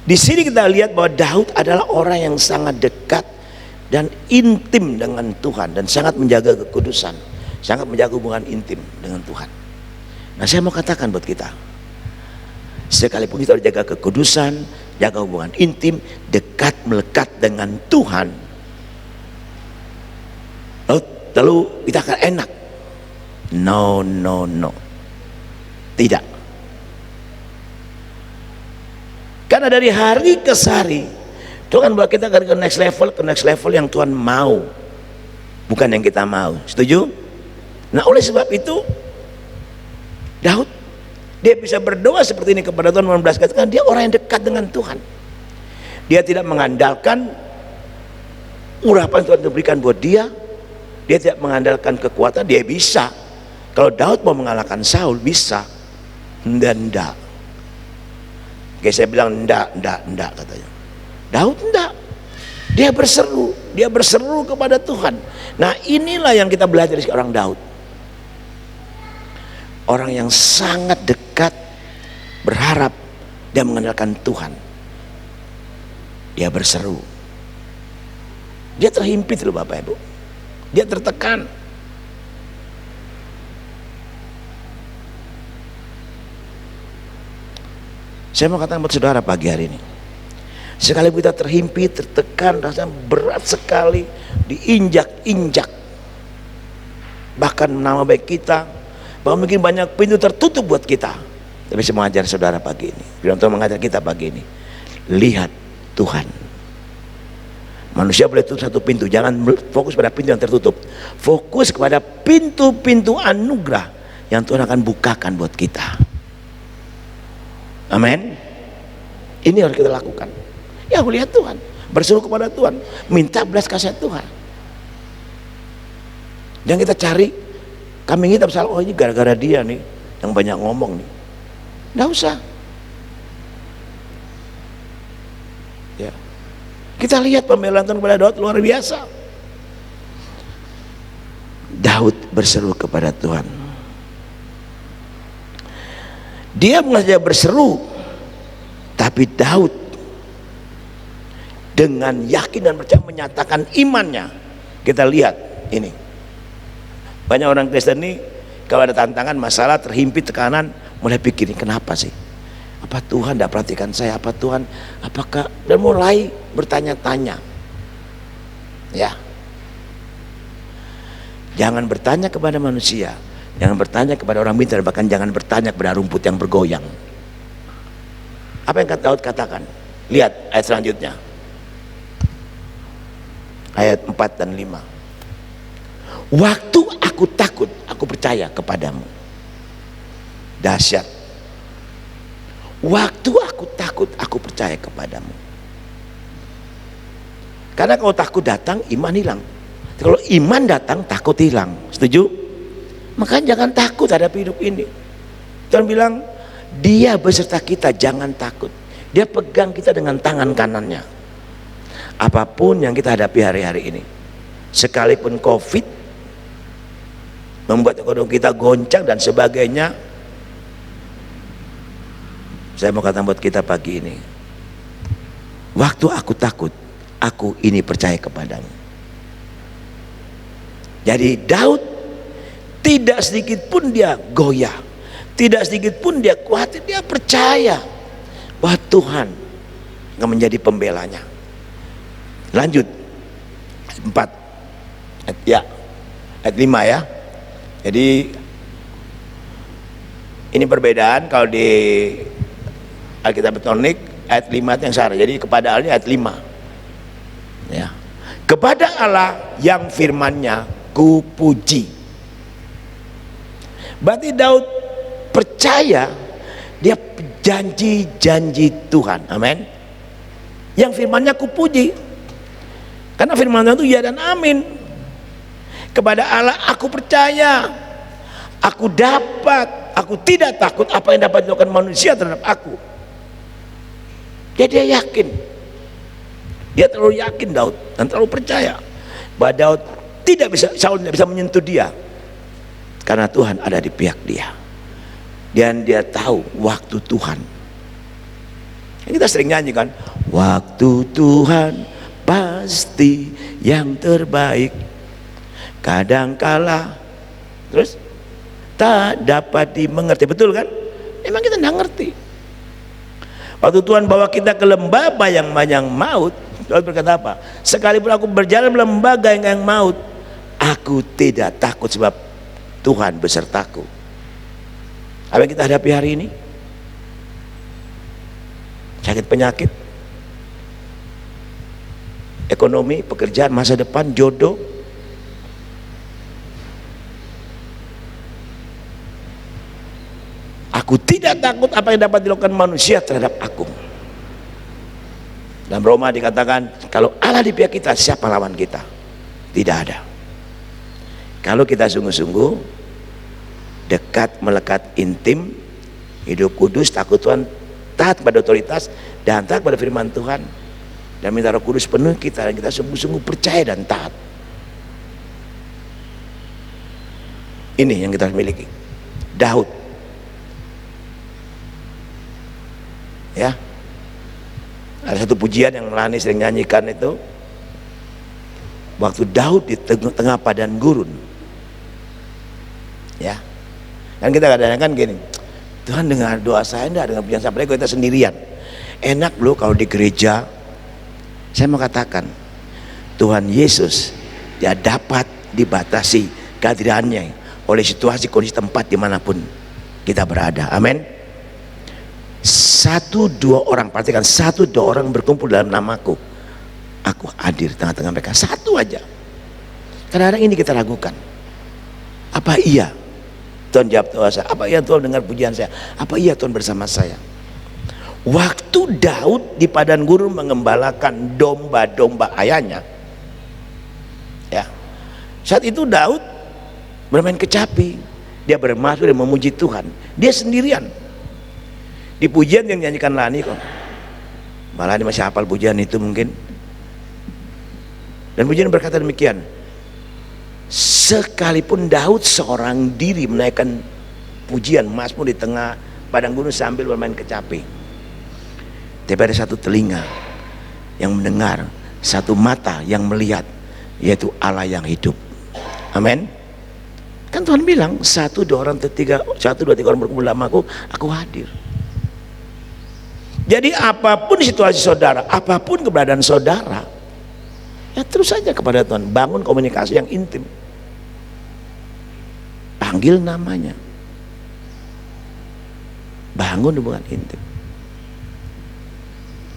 Di sini kita lihat bahwa Daud adalah orang yang sangat dekat dan intim dengan Tuhan, dan sangat menjaga kekudusan, sangat menjaga hubungan intim dengan Tuhan. Nah, saya mau katakan buat kita, sekalipun kita harus jaga kekudusan, jaga hubungan intim, dekat melekat dengan Tuhan, lalu kita akan enak. No. Tidak. Karena dari hari ke hari Tuhan bawa kita ke next level yang Tuhan mau, bukan yang kita mau. Setuju? Nah, oleh sebab itu Daud, dia bisa berdoa seperti ini kepada Tuhan, karena dia orang yang dekat dengan Tuhan. Dia tidak mengandalkan urapan Tuhan diberikan buat dia. Dia tidak mengandalkan kekuatan. Dia bisa. Kalau Daud mau mengalahkan Saul, bisa. Enggak. Oke, saya bilang enggak katanya. Daud enggak. Dia berseru kepada Tuhan. Nah, inilah yang kita belajar dari seorang Daud. Orang yang sangat dekat, berharap dan mengandalkan Tuhan. Dia berseru. Dia terhimpit loh Bapak Ibu. Dia tertekan. Saya mau katakan buat saudara pagi hari ini, sekali kita terhimpit, tertekan, rasanya berat sekali, diinjak-injak, bahkan nama baik kita, bahkan mungkin banyak pintu tertutup buat kita. Tapi saya mengajar saudara pagi ini, Firman Tuhan mengajar kita pagi ini, lihat Tuhan. Manusia boleh tutup satu pintu, jangan fokus pada pintu yang tertutup, fokus kepada pintu-pintu anugerah yang Tuhan akan bukakan buat kita. Amin. Ini harus kita lakukan. Ya, lihat Tuhan, berseru kepada Tuhan, minta belas kasihan Tuhan. Jangan kita cari kambing hitam, salah, oh ini gara-gara dia nih yang banyak ngomong nih. Nggak usah. Ya. Kita lihat pembelaan Tuhan kepada Daud luar biasa. Daud berseru kepada Tuhan. Dia bukan saja berseru, tapi Daud dengan yakin dan percaya menyatakan imannya. Kita lihat ini, banyak orang Kristen ini kalau ada tantangan, masalah, terhimpit, tekanan, mulai pikirin kenapa sih? Apa Tuhan tidak perhatikan saya? Apa Tuhan? Apakah? Dan mulai bertanya-tanya. Ya, jangan bertanya kepada manusia. Jangan bertanya kepada orang pintar, bahkan jangan bertanya kepada rumput yang bergoyang. Apa yang Daud katakan? Lihat ayat selanjutnya. Ayat 4 dan 5. Waktu aku takut, aku percaya kepadamu. Dahsyat. Waktu aku takut, aku percaya kepadamu. Karena kalau takut datang, iman hilang. Kalau iman datang, takut hilang. Setuju? Makanya jangan takut hadapi hidup ini. Tuhan bilang, dia beserta kita, jangan takut. Dia pegang kita dengan tangan kanannya. Apapun yang kita hadapi hari-hari ini, sekalipun COVID membuat ekonomi kita goncang dan sebagainya, saya mau katakan buat kita pagi ini, waktu aku takut, aku ini percaya kepadamu. Jadi Daud tidak sedikit pun dia goyah, tidak sedikit pun dia khawatir, dia percaya bahwa Tuhan akan menjadi pembelanya. Lanjut ayat 4 ayat 5 ya. Jadi ini perbedaan kalau di Alkitab Betonik ayat 5 yang salah. Jadi kepada Allah ayat 5 ya. Kepada Allah yang firman-Nya ku puji. Berarti Daud percaya dia janji-janji Tuhan. Amin. Yang firman-Nya aku puji, karena firman Tuhan itu ya dan amin. Kepada Allah aku percaya, aku tidak takut apa yang dapat dilakukan manusia terhadap aku. Dia yakin, dia terlalu yakin Daud, dan terlalu percaya bahwa Daud Saul tidak bisa menyentuh dia, karena Tuhan ada di pihak dia. Dan dia tahu waktu Tuhan. Kita sering nyanyi kan, waktu Tuhan pasti yang terbaik, kadangkala terus tak dapat dimengerti. Betul kan? Emang kita tidak ngerti. Waktu Tuhan bawa kita ke lembah bayang-bayang maut, Daud berkata apa? Sekalipun aku berjalan lembah bayang-bayang maut, aku tidak takut sebab Tuhan besertaku. Apa yang kita hadapi hari ini? Sakit penyakit, ekonomi, pekerjaan, masa depan, jodoh. Aku tidak takut apa yang dapat dilakukan manusia terhadap aku. Dalam Roma dikatakan, kalau Allah di pihak kita, siapa lawan kita? Tidak ada. Kalau kita sungguh-sungguh dekat, melekat, intim, hidup kudus, takut Tuhan, taat pada otoritas, dan taat pada firman Tuhan, dan minta Roh Kudus penuh kita, dan kita sungguh-sungguh percaya dan taat. Ini yang kita miliki. Daud, ya, ada satu pujian yang Melani sering nyanyikan itu, waktu Daud di tengah padang gurun, ya. Dan kita kadang-kadang gini, Tuhan dengar doa saya enggak, dengar pujian saya, apalagi kalau kita sendirian. Enak loh kalau di gereja. Saya mau katakan, Tuhan Yesus dia dapat dibatasi kehadirannya oleh situasi, kondisi, tempat dimanapun kita berada. Amin. 1-2 orang, perhatikan, 1-2 orang berkumpul dalam namaku, aku hadir tengah-tengah mereka. Satu aja. Kadang-kadang ini kita ragukan. Apa iya Tuhan jawab doa saya? Apa iya Tuhan dengar pujian saya? Apa iya Tuhan bersama saya? Waktu Daud di padang gurun mengembalakan domba-domba ayahnya, ya, saat itu Daud bermain kecapi, dia bermasuk dan memuji Tuhan, dia sendirian. Di pujian yang nyanyikan Lani kok, malah dia masih hafal pujian itu mungkin. Dan pujian berkata demikian, sekalipun Daud seorang diri menaikkan pujian mazmur di tengah padang gurun sambil bermain kecapi, tapi ada satu telinga yang mendengar, satu mata yang melihat, yaitu Allah yang hidup. Amin. Kan Tuhan bilang 1-2 orang berkumpul dalam aku hadir. Jadi apapun situasi saudara, apapun keberadaan saudara, ya terus saja kepada Tuhan, bangun komunikasi yang intim, panggil namanya, bangun hubungan intim.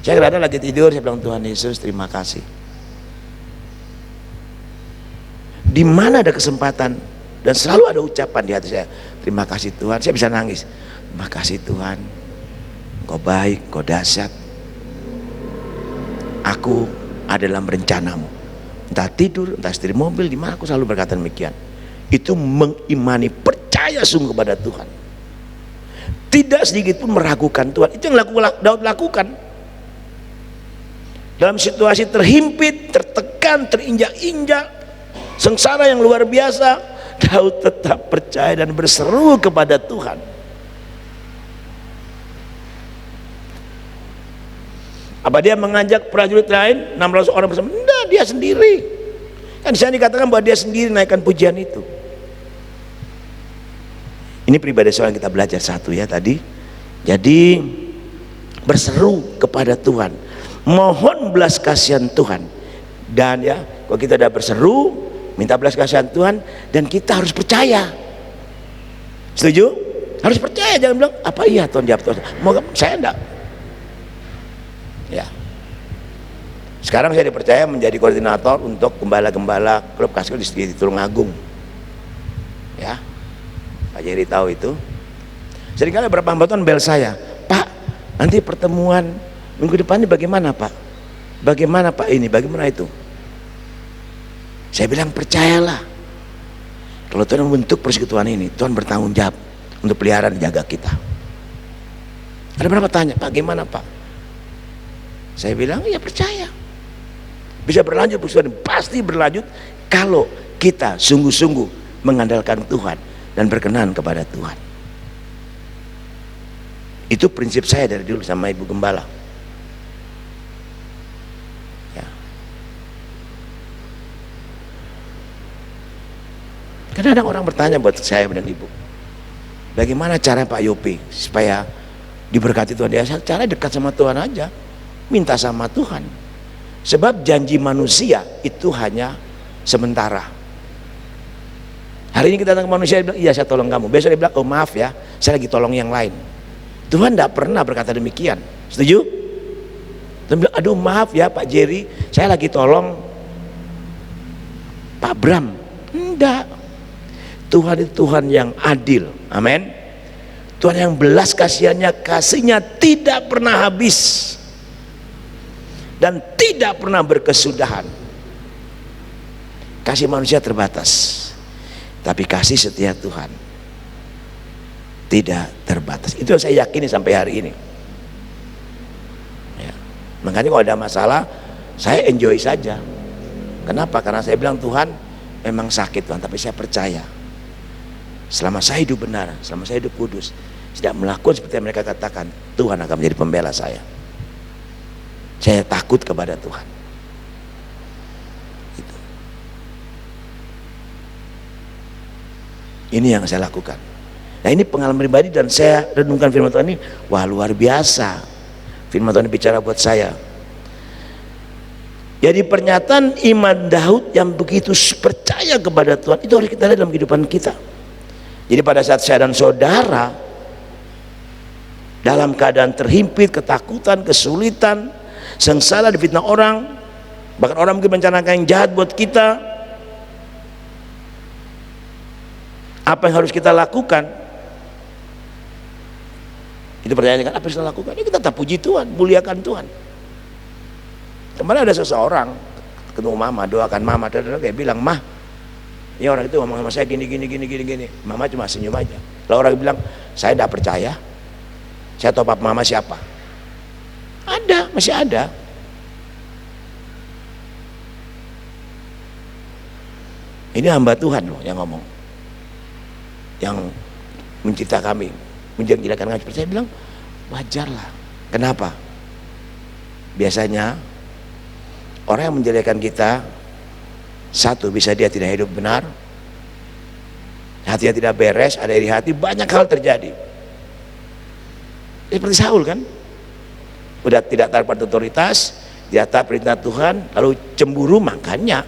Saya berada lagi tidur, saya bilang, Tuhan Yesus terima kasih. Di mana ada kesempatan dan selalu ada ucapan di hati saya, terima kasih Tuhan, saya bisa nangis. Terima kasih Tuhan, Engkau baik, Engkau dahsyat. Aku ada dalam rencanamu. Entah tidur, entah setir mobil, di mana aku selalu berkata demikian. Itu mengimani, percaya sungguh kepada Tuhan. Tidak sedikit pun meragukan Tuhan. Itu yang Daud lakukan. Dalam situasi terhimpit, tertekan, terinjak-injak, sengsara yang luar biasa, Daud tetap percaya dan berseru kepada Tuhan. Apa dia mengajak prajurit lain 600 orang bersama? Tidak, dia sendiri. Kan di sana dikatakan bahwa dia sendiri naikkan pujian itu. Ini pribadi soal yang kita belajar satu ya tadi. Jadi berseru kepada Tuhan, mohon belas kasihan Tuhan. Dan ya, kalau kita sudah berseru, minta belas kasihan Tuhan, dan kita harus percaya. Setuju? Harus percaya, jangan bilang apa iya Tuhan jawab Tuhan. Mau saya enggak. Ya. Sekarang saya dipercaya menjadi koordinator untuk gembala-gembala klub Kaskel di Tulungagung. Ya. Pak Jerry tahu itu. Seringkali beberapa hamba Tuhan bel saya, Pak, nanti pertemuan minggu depan ini bagaimana Pak? Bagaimana Pak ini? Bagaimana itu? Saya bilang percayalah, kalau Tuhan membentuk persekutuan ini, Tuhan bertanggung jawab untuk pelihara dan jaga kita. Ada berapa tanya, Pak gimana Pak? Saya bilang ya percaya. Bisa berlanjut persekutuan, pasti berlanjut kalau kita sungguh-sungguh mengandalkan Tuhan dan berkenan kepada Tuhan. Itu prinsip saya dari dulu sama Ibu Gembala. Ya. Kadang-kadang orang bertanya buat saya dan Ibu, bagaimana cara Pak Yopi supaya diberkati Tuhan? Ya cara dekat sama Tuhan aja, minta sama Tuhan. Sebab janji manusia itu hanya sementara. Hari ini kita datang ke manusia, dia bilang iya saya tolong kamu, besok dia bilang oh maaf ya saya lagi tolong yang lain. Tuhan tidak pernah berkata demikian. Setuju? Tuhan bilang aduh maaf ya Pak Jerry, saya lagi tolong Pak Bram. Enggak. Tuhan itu Tuhan yang adil. Amin. Tuhan yang belas kasihannya, kasihnya tidak pernah habis dan tidak pernah berkesudahan. Kasih manusia terbatas, tapi kasih setia Tuhan tidak terbatas. Itu yang saya yakini sampai hari ini ya. Makanya kalau ada masalah saya enjoy saja. Kenapa? Karena saya bilang Tuhan memang sakit Tuhan, tapi saya percaya selama saya hidup benar, selama saya hidup kudus, tidak melakukan seperti yang mereka katakan, Tuhan akan menjadi pembela saya. Saya takut kepada Tuhan. Gitu. Ini yang saya lakukan. Nah ini pengalaman pribadi dan saya renungkan firman Tuhan ini, wah luar biasa. Firman Tuhan bicara buat saya. Jadi pernyataan iman Daud yang begitu percaya kepada Tuhan itu harus kita lihat dalam kehidupan kita. Jadi pada saat saya dan saudara dalam keadaan terhimpit, ketakutan, kesulitan, sengsara, difitnah orang, bahkan orang mungkin merencanakan yang jahat buat kita, apa yang harus kita lakukan? Itu pertanyaan kan, apa yang harus kita lakukan? Ya kita tetap puji Tuhan, muliakan Tuhan. Kemarin ada seseorang ketemu mama, doakan mama, kayak bilang, mah ya orang itu ngomong sama saya gini. Mama cuma senyum aja. Lalu orang bilang, saya tidak percaya, saya top up mama siapa? Ada, masih ada. Ini hamba Tuhan loh yang ngomong, yang mencipta kami, menjadikan kami. Saya bilang wajarlah. Kenapa? Biasanya orang yang menjelekan kita, satu, bisa dia tidak hidup benar, hatinya tidak beres, ada iri hati, banyak hal terjadi. Seperti Saul kan, udah tidak taat pada otoritas, tidak taat perintah Tuhan, lalu cemburu, makanya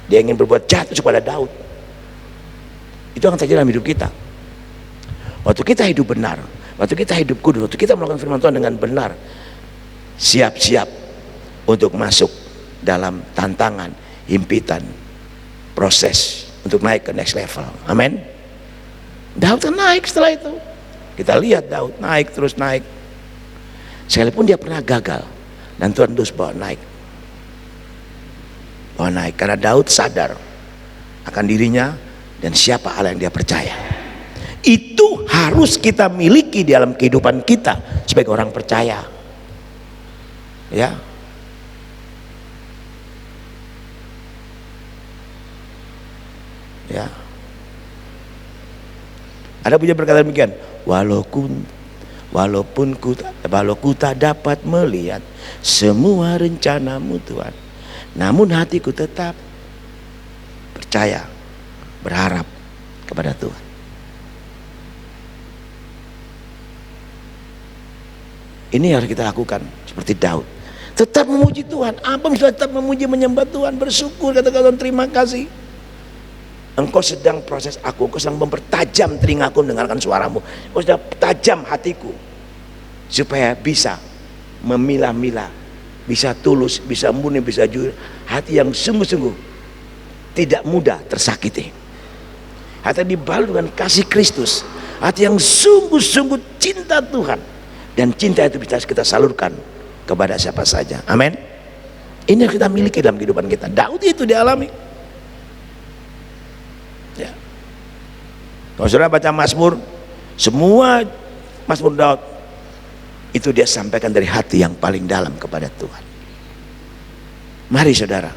dia ingin berbuat jahat kepada Daud. Itu yang terjadi dalam hidup kita. Waktu kita hidup benar, waktu kita hidup kudus, waktu kita melakukan firman Tuhan dengan benar, siap-siap untuk masuk dalam tantangan, himpitan, proses untuk naik ke next level. Amin. Daud kan naik setelah itu. Kita lihat Daud naik terus naik. Sekalipun dia pernah gagal, dan Tuhan terus bawa naik. Bawa naik karena Daud sadar akan dirinya dan siapa Allah yang dia percaya. Itu harus kita miliki di dalam kehidupan kita sebagai orang percaya. Ya. Ya. Ada punya berkata demikian, walaupun ku tak dapat melihat semua rencanamu Tuhan, namun hatiku tetap percaya, berharap kepada Tuhan. Ini harus kita lakukan seperti Daud, tetap memuji Tuhan. Apa misalnya tetap memuji, menyembah Tuhan, bersyukur, kata-kata terima kasih. Engkau sedang proses aku, engkau sedang mempertajam telingaku mendengarkan suaramu, engkau sedang tajam hatiku supaya bisa memilah-milah, bisa tulus, bisa murni, bisa jujur, hati yang sungguh-sungguh tidak mudah tersakiti, hati yang dibalut dengan kasih Kristus, hati yang sungguh-sungguh cinta Tuhan, dan cinta itu bisa kita salurkan kepada siapa saja. Amin. Ini yang kita miliki dalam kehidupan kita. Daud itu dialami. Ya. Kalau saudara baca Mazmur, semua Mazmur Daud itu dia sampaikan dari hati yang paling dalam kepada Tuhan. Mari saudara,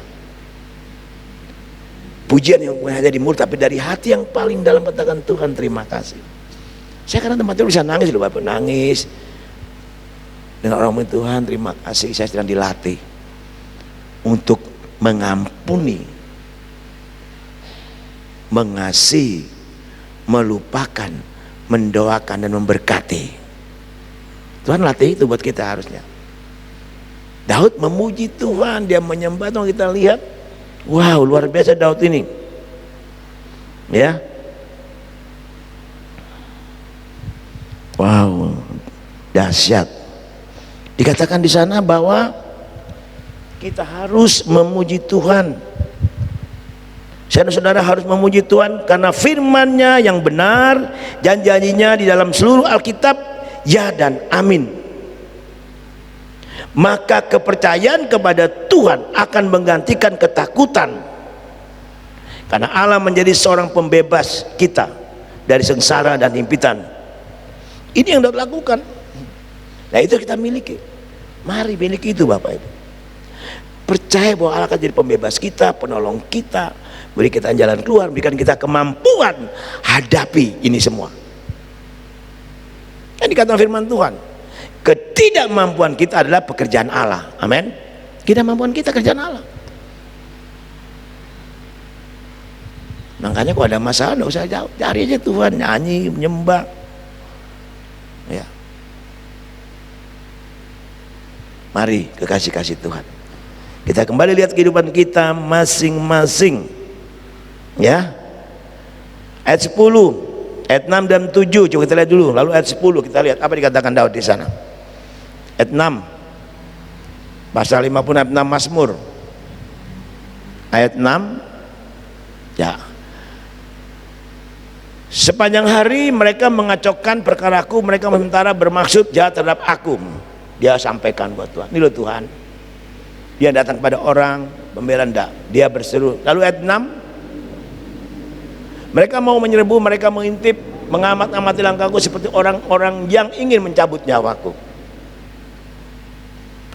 pujian yang bukan hanya di mulut tapi dari hati yang paling dalam, katakan Tuhan terima kasih. Saya kadang tempat itu bisa nangis loh, Bapak, nangis dengan orang Tuhan terima kasih. Saya sedang dilatih untuk mengampuni, mengasihi, melupakan, mendoakan dan memberkati. Tuhan latih itu buat kita harusnya. Daud memuji Tuhan, dia menyembah Tuhan. Kita lihat, wow, luar biasa Daud ini. Ya. Wow, dahsyat. Dikatakan di sana bahwa kita harus memuji Tuhan. Saudara harus memuji Tuhan karena firman-Nya yang benar, janji-janjinya di dalam seluruh Alkitab ya dan amin. Maka kepercayaan kepada Tuhan akan menggantikan ketakutan, karena Allah menjadi seorang pembebas kita dari sengsara dan himpitan. Ini yang Daud lakukan. Nah, itu kita miliki. Mari miliki itu, Bapak Ibu. Percaya bahwa Allah akan jadi pembebas kita, penolong kita, beri kita jalan keluar, berikan kita kemampuan hadapi ini semua. Ini kata firman Tuhan, ketidakmampuan kita adalah pekerjaan Allah. Amin. Ketidakmampuan kita kerjaan Allah. Makanya kalau ada masalah tidak usah jauh, cari aja Tuhan, nyanyi, menyembah. Ya. Mari kekasih-kasih Tuhan, kita kembali lihat kehidupan kita masing-masing. Ya. Ayat 10. Ayat 6 dan 7 coba kita lihat dulu, lalu ayat 10 kita lihat apa dikatakan Daud di sana. Ayat 6 pasal 50 ayat 6 Mazmur ayat 6. Ya. Sepanjang hari mereka mengacaukan perkaraku, mereka sementara bermaksud jahat terhadap aku. Dia sampaikan buat Tuhan, ini loh Tuhan, dia datang kepada orang pembela, dia berseru. Lalu ayat 6, mereka mau menyerbu, mereka mengintip, mengamat-amati langkahku seperti orang-orang yang ingin mencabut nyawaku.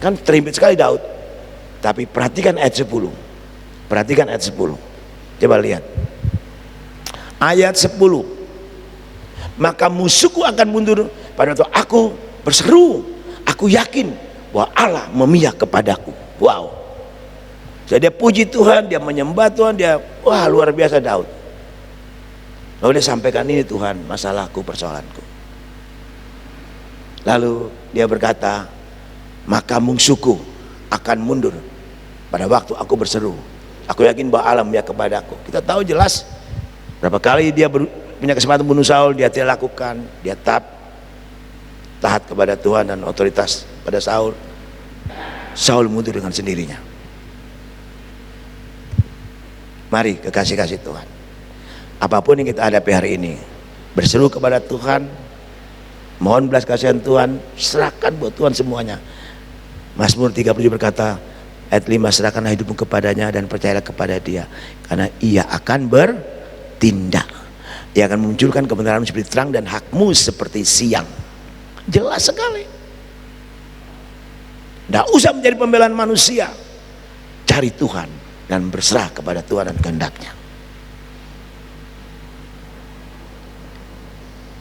Kan terimpit sekali Daud. Tapi perhatikan ayat 10. Perhatikan ayat 10. Coba lihat. Ayat 10. Maka musuhku akan mundur pada waktu aku berseru. Aku yakin bahwa Allah memihak kepadaku. Wow. Jadi dia puji Tuhan, dia menyembah Tuhan, dia wah luar biasa Daud. Lalu dia sampaikan, ini Tuhan masalahku, persoalanku. Lalu dia berkata, maka musuhku akan mundur pada waktu aku berseru. Aku yakin bahwa Allah memihak kepadaku. Kita tahu jelas berapa kali dia punya kesempatan bunuh Saul, dia tidak lakukan. Dia taat kepada Tuhan dan otoritas pada Saul. Saul mundur dengan sendirinya. Mari kekasih-kasih Tuhan, apapun yang kita hadapi hari ini, berseru kepada Tuhan, mohon belas kasihan Tuhan, serahkan buat Tuhan semuanya. Mazmur 37 berkata ayat 5, serahkanlah hidupmu kepadanya dan percayalah kepada dia, karena ia akan bertindak, ia akan memunculkan kebenaranmu seperti terang dan hakmu seperti siang. Jelas sekali. Tidak usah menjadi pembelaan manusia, cari Tuhan dan berserah kepada Tuhan dan kehendaknya.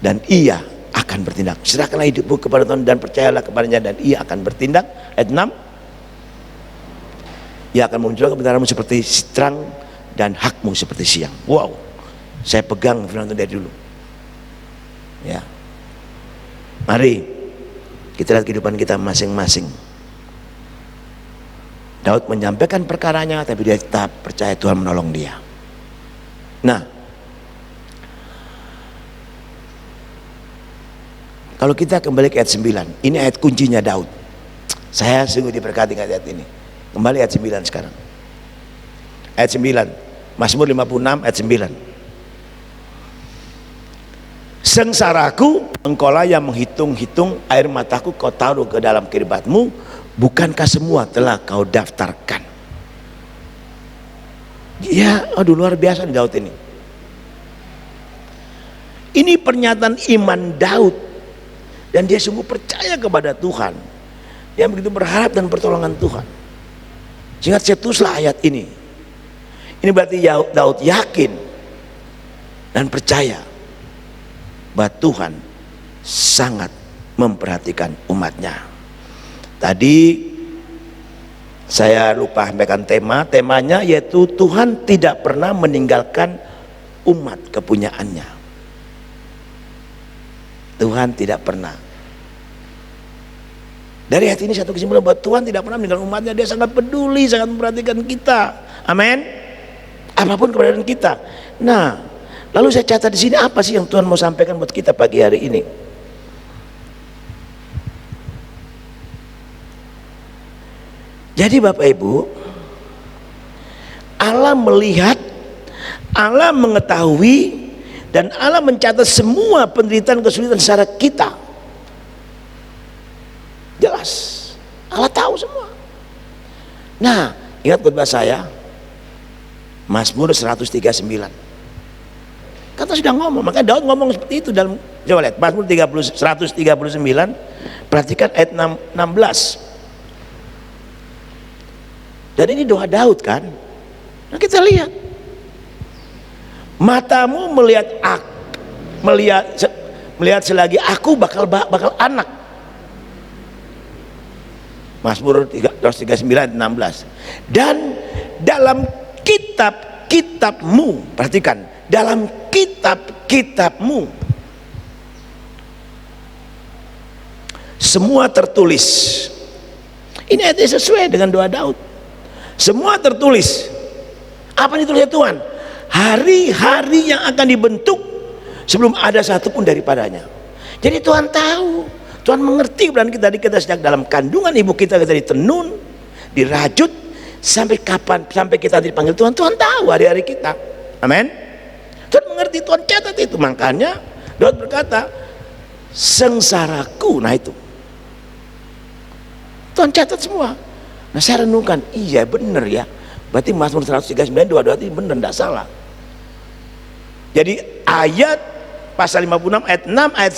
Dan ia akan bertindak. Serahkanlah hidupmu kepada Tuhan dan percayalah kepadanya dan ia akan bertindak. Ayat 6, ia akan memunculkan kebenaranmu seperti terang dan hakmu seperti siang. Wow, saya pegang firman Tuhan dari dulu. Ya, mari kita lihat kehidupan kita masing-masing. Daud menyampaikan perkaranya, tapi dia tetap percaya Tuhan menolong dia. Nah, kalau kita kembali ke ayat 9, ini ayat kuncinya Daud. Saya sungguh diberkati ayat ini. Kembali ayat 9 sekarang. Ayat 9, Mazmur 56 ayat 9. sengsaraku engkaulah yang menghitung-hitung, air mataku kau taruh ke dalam kiribatmu, bukankah semua telah kau daftarkan? Ya, aduh luar biasa nih Daud ini. Ini pernyataan iman Daud, dan dia sungguh percaya kepada Tuhan. Dia begitu berharap dan pertolongan Tuhan. Sehingga cetuslah ayat ini. Ini berarti Daud yakin dan percaya bahwa Tuhan sangat memperhatikan umatnya. Tadi saya lupa sampaikan temanya yaitu Tuhan tidak pernah meninggalkan umat kepunyaannya. Tuhan tidak pernah. Dari hati ini satu kesimpulan bahwa Tuhan tidak pernah meninggalkan umatnya. Dia sangat peduli, sangat memperhatikan kita. Amin. Apapun keberadaan kita. Nah, lalu saya catat di sini apa sih yang Tuhan mau sampaikan buat kita pagi hari ini? Jadi Bapak Ibu, Allah melihat, Allah mengetahui, dan Allah mencatat semua penderitaan kesulitan secara kita. Jelas, Allah tahu semua. Nah, ingat khotbah saya Mazmur 139. Kata sudah ngomong, makanya Daud ngomong seperti itu dalam, coba lihat Mazmur 139, perhatikan ayat 16. Dan ini doa Daud kan. Nah, kita lihat. Matamu melihat selagi aku bakal anak. Mazmur 139 16. Dan dalam kitab-kitabmu, perhatikan, dalam kitab-kitabmu semua tertulis. Ini ayatnya sesuai dengan doa Daud. Semua tertulis. Apa yang ditulisnya Tuhan? Hari-hari yang akan dibentuk sebelum ada satupun daripadanya. Jadi Tuhan tahu, Tuhan mengerti keberadaan kita. Kita sejak dalam kandungan ibu kita ditenun, dirajut, sampai kapan, sampai kita dipanggil Tuhan. Tuhan tahu hari-hari kita. Amin. Tuhan mengerti, Tuhan catat itu. Makanya Daud berkata, sengsaraku. Nah itu Tuhan catat semua. Nah saya renungkan, iya benar ya. Berarti Mazmur 139 dua-dua itu benar, tidak salah. Jadi ayat pasal 56 ayat 6 ayat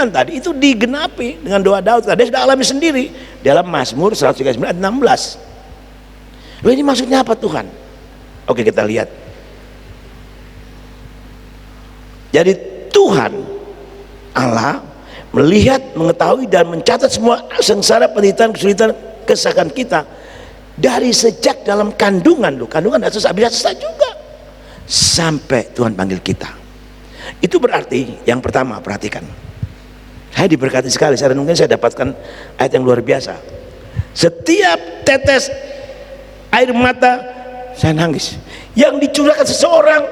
9 tadi itu digenapi dengan doa Daud. Dia sudah alami sendiri dalam Mazmur 139 ayat 16. Loh, ini maksudnya apa Tuhan? Oke, kita lihat. Jadi Tuhan Allah melihat, mengetahui dan mencatat semua sengsara, penderitaan, kesulitan, kesakan kita dari sejak dalam kandungan. Loh, kandungan bisa susah juga sampai Tuhan panggil kita. Itu berarti yang pertama, perhatikan, saya diberkati sekali, saya renungkan, saya dapatkan ayat yang luar biasa. Setiap tetes air mata saya nangis yang dicurahkan seseorang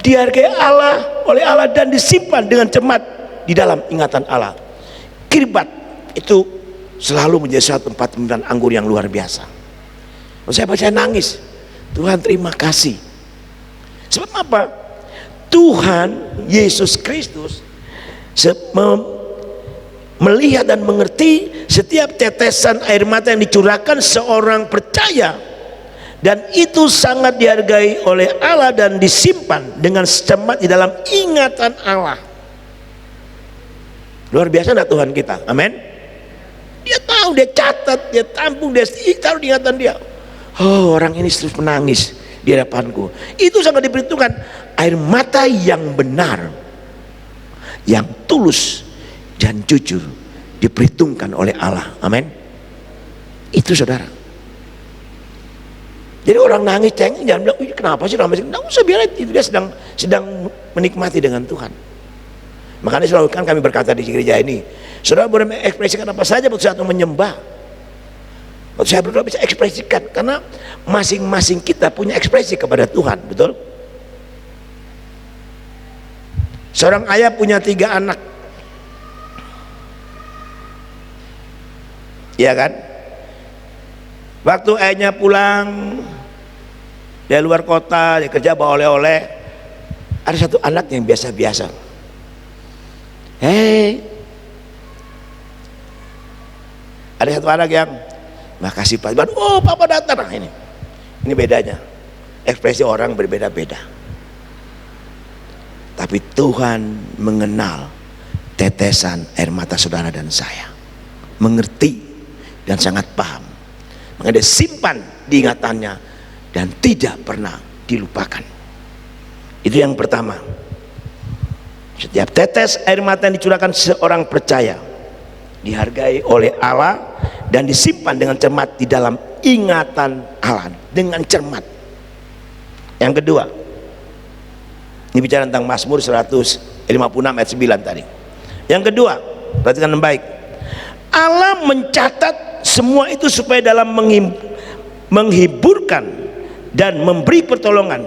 dihargai Allah, oleh Allah, dan disimpan dengan cermat di dalam ingatan Allah. Kiribat itu selalu menjadi satu tempat penyimpanan anggur yang luar biasa. Saya nangis. Tuhan terima kasih. Sebab apa? Tuhan Yesus Kristus melihat dan mengerti setiap tetesan air mata yang dicurahkan seorang percaya, dan itu sangat dihargai oleh Allah dan disimpan dengan cermat di dalam ingatan Allah. Luar biasa enggak Tuhan kita? Amin. Dia tahu, dia catat, dia tampung, dia taruh di ingatan dia. Oh, orang ini terus menangis di hadapanku. Itu sangat diperhitungkan. Air mata yang benar, yang tulus dan jujur diperhitungkan oleh Allah. Amin. Itu saudara. Jadi orang nangis cengeng jangan bilang, kenapa sih nangis? Nggak usah, biar itu dia sedang menikmati dengan Tuhan. Makanya selalu kan kami berkata di gereja ini, saudara boleh mengekspresikan apa saja waktu saat menyembah. Waktu saya berdoa bisa ekspresikan, karena masing-masing kita punya ekspresi kepada Tuhan, betul? Seorang ayah punya 3 anak, iya kan? Waktu ayahnya pulang dari luar kota, dia kerja bawa oleh-oleh, ada satu anak yang biasa-biasa. Ada satu anak yang makasih Pak, oh Papa datang. Nah, ini bedanya, ekspresi orang berbeda-beda, tapi Tuhan mengenal tetesan air mata saudara dan saya, mengerti dan sangat paham, makanya dia simpan di ingatannya dan tidak pernah dilupakan. Itu yang pertama. Setiap tetes air mata yang dicurahkan seorang percaya dihargai oleh Allah dan disimpan dengan cermat di dalam ingatan Allah, dengan cermat. Yang kedua, ini bicara tentang Mazmur 156 ayat 9 tadi. Yang kedua, perhatikan dengan baik. Allah mencatat semua itu supaya dalam menghiburkan dan memberi pertolongan.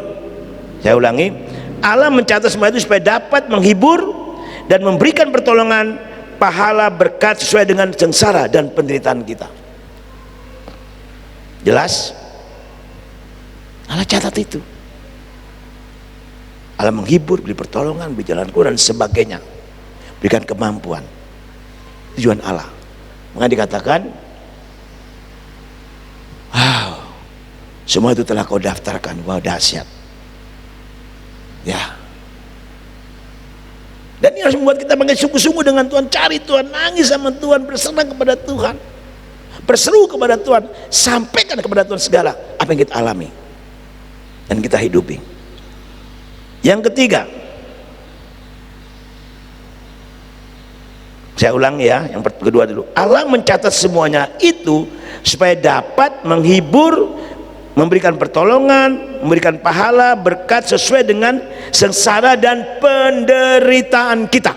Saya ulangi, Allah mencatat semua itu supaya dapat menghibur dan memberikan pertolongan, pahala, berkat sesuai dengan sengsara dan penderitaan kita. Jelas? Allah catat itu. Allah menghibur, beri pertolongan, beri jalan keluar dan sebagainya, berikan kemampuan. Tujuan Allah. Maka dikatakan, wow, semua itu telah kau daftarkan. Wow, dahsyat. Ya. Dan ini harus membuat kita menjadi sungguh-sungguh dengan Tuhan, cari Tuhan, nangis sama Tuhan, berserah kepada Tuhan, berseru kepada Tuhan, sampaikan kepada Tuhan segala apa yang kita alami dan kita hidupi. Yang ketiga, saya ulang ya, yang kedua dulu. Allah mencatat semuanya itu supaya dapat menghibur, memberikan pertolongan, memberikan pahala, berkat sesuai dengan sengsara dan penderitaan kita.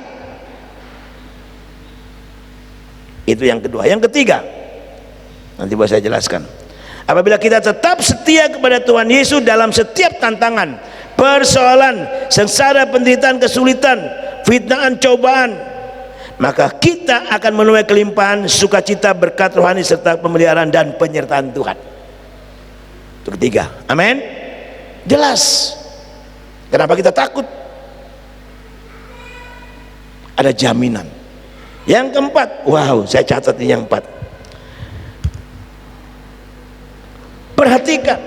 Itu yang kedua. Yang ketiga, nanti boleh saya jelaskan. Apabila kita tetap setia kepada Tuhan Yesus dalam setiap tantangan, persoalan, sengsara, penderitaan, kesulitan, fitnaan, cobaan, maka kita akan menuai kelimpahan sukacita, berkat rohani serta pemeliharaan dan penyertaan Tuhan. Itu ketiga. Amin. Jelas. Kenapa kita takut? Ada jaminan. Yang keempat, wow, saya catat ini yang keempat. Perhatikan,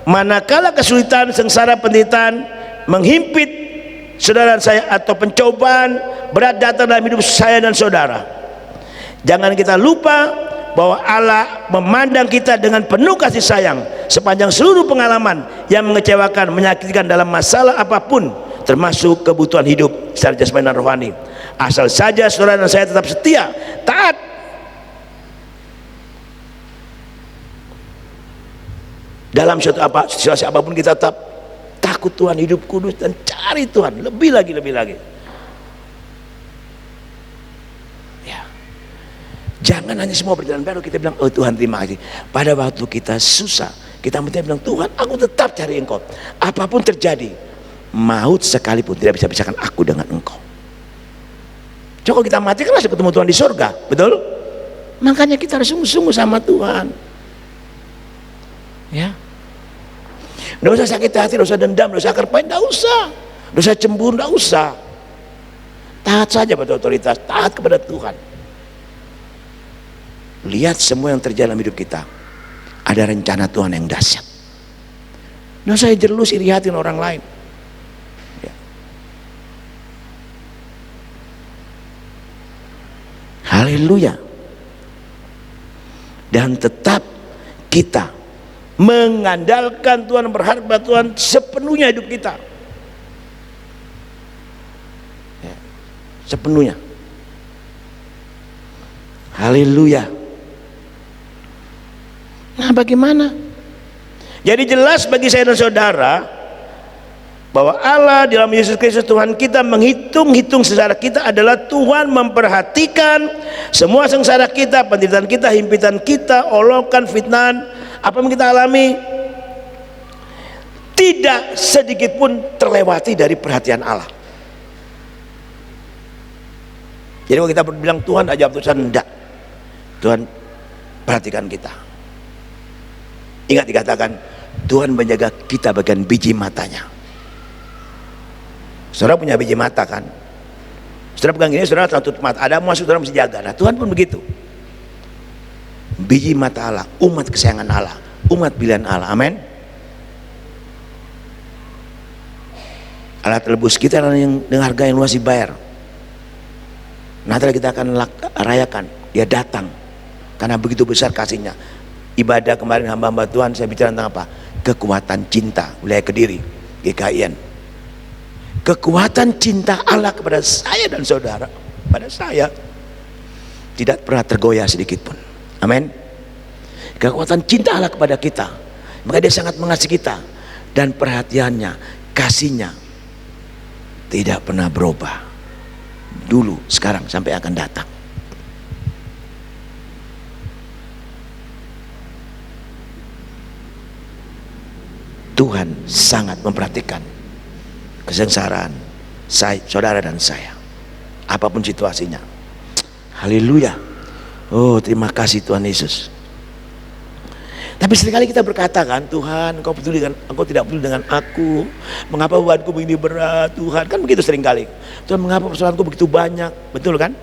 manakala kesulitan, sengsara, penderitaan menghimpit saudara saya atau pencobaan berat datang dalam hidup saya dan saudara, jangan kita lupa bahwa Allah memandang kita dengan penuh kasih sayang sepanjang seluruh pengalaman yang mengecewakan, menyakitkan dalam masalah apapun, termasuk kebutuhan hidup secara jasmani dan rohani. Asal saja saudara dan saya tetap setia, taat dalam situasi apapun, kita tetap takut Tuhan, hidup kudus dan cari Tuhan lebih lagi. Jangan hanya semua berjalan baru kita bilang, oh Tuhan terima kasih. Pada waktu kita susah, kita mesti bilang, Tuhan aku tetap cari Engkau. Apapun terjadi, maut sekalipun tidak bisa pisahkan aku dengan Engkau. Coba kita mati kan langsung ketemu Tuhan di surga, betul? Makanya kita harus sungguh-sungguh sama Tuhan. Ya, nggak usah sakit hati, nggak usah dendam, nggak usah kerpain, nggak usah cemburu, nggak usah. Taat saja pada otoritas, taat kepada Tuhan. Lihat semua yang terjadi dalam hidup kita, ada rencana Tuhan yang dahsyat. Nggak usah jelus iri hati orang lain. Ya. Haleluya. Dan tetap kita mengandalkan Tuhan, berharap pada Tuhan sepenuhnya hidup kita. Ya. Sepenuhnya. Haleluya. Nah bagaimana? Jadi jelas bagi saya dan saudara bahwa Allah dalam Yesus Kristus Tuhan kita menghitung sengsara kita adalah Tuhan memperhatikan semua sengsara kita, penderitaan kita, himpitan kita, olokan, fitnahan, apa yang kita alami, tidak sedikit pun terlewati dari perhatian Allah. Jadi kalau kita bilang Tuhan tak jawab urusan, enggak. Tuhan perhatikan kita. Ingat dikatakan Tuhan menjaga kita bagian biji matanya. Saudara punya biji mata kan? Saudara pegang ini, saudara tutup mata. Ada masuk, saudara mesti jaga. Nah, Tuhan pun begitu. Biji mata Allah, umat kesayangan Allah, umat pilihan Allah. Amin. Allah telebus kita dengan harga yang luas dibayar. Nanti kita akan rayakan. Dia datang karena begitu besar kasihnya. Ibadah kemarin hamba-hamba Tuhan saya bicara tentang apa? Kekuatan cinta. Wilayah Kediri, GKIN. Kekuatan cinta Allah kepada saya dan saudara, pada saya tidak pernah tergoyah sedikit pun. Amin. Kekuatan cinta Allah kepada kita, maka dia sangat mengasihi kita, dan perhatiannya, kasihnya tidak pernah berubah. Dulu, sekarang, sampai akan datang. Tuhan sangat memperhatikan kesengsaraan saya, saudara dan saya, apapun situasinya. Haleluya. Oh, terima kasih Tuhan Yesus. Tapi seringkali kita berkata kan, Tuhan engkau tidak peduli dengan aku, mengapa bebanku begini berat Tuhan, kan begitu seringkali. Tuhan mengapa persoalanku begitu banyak, betul kan?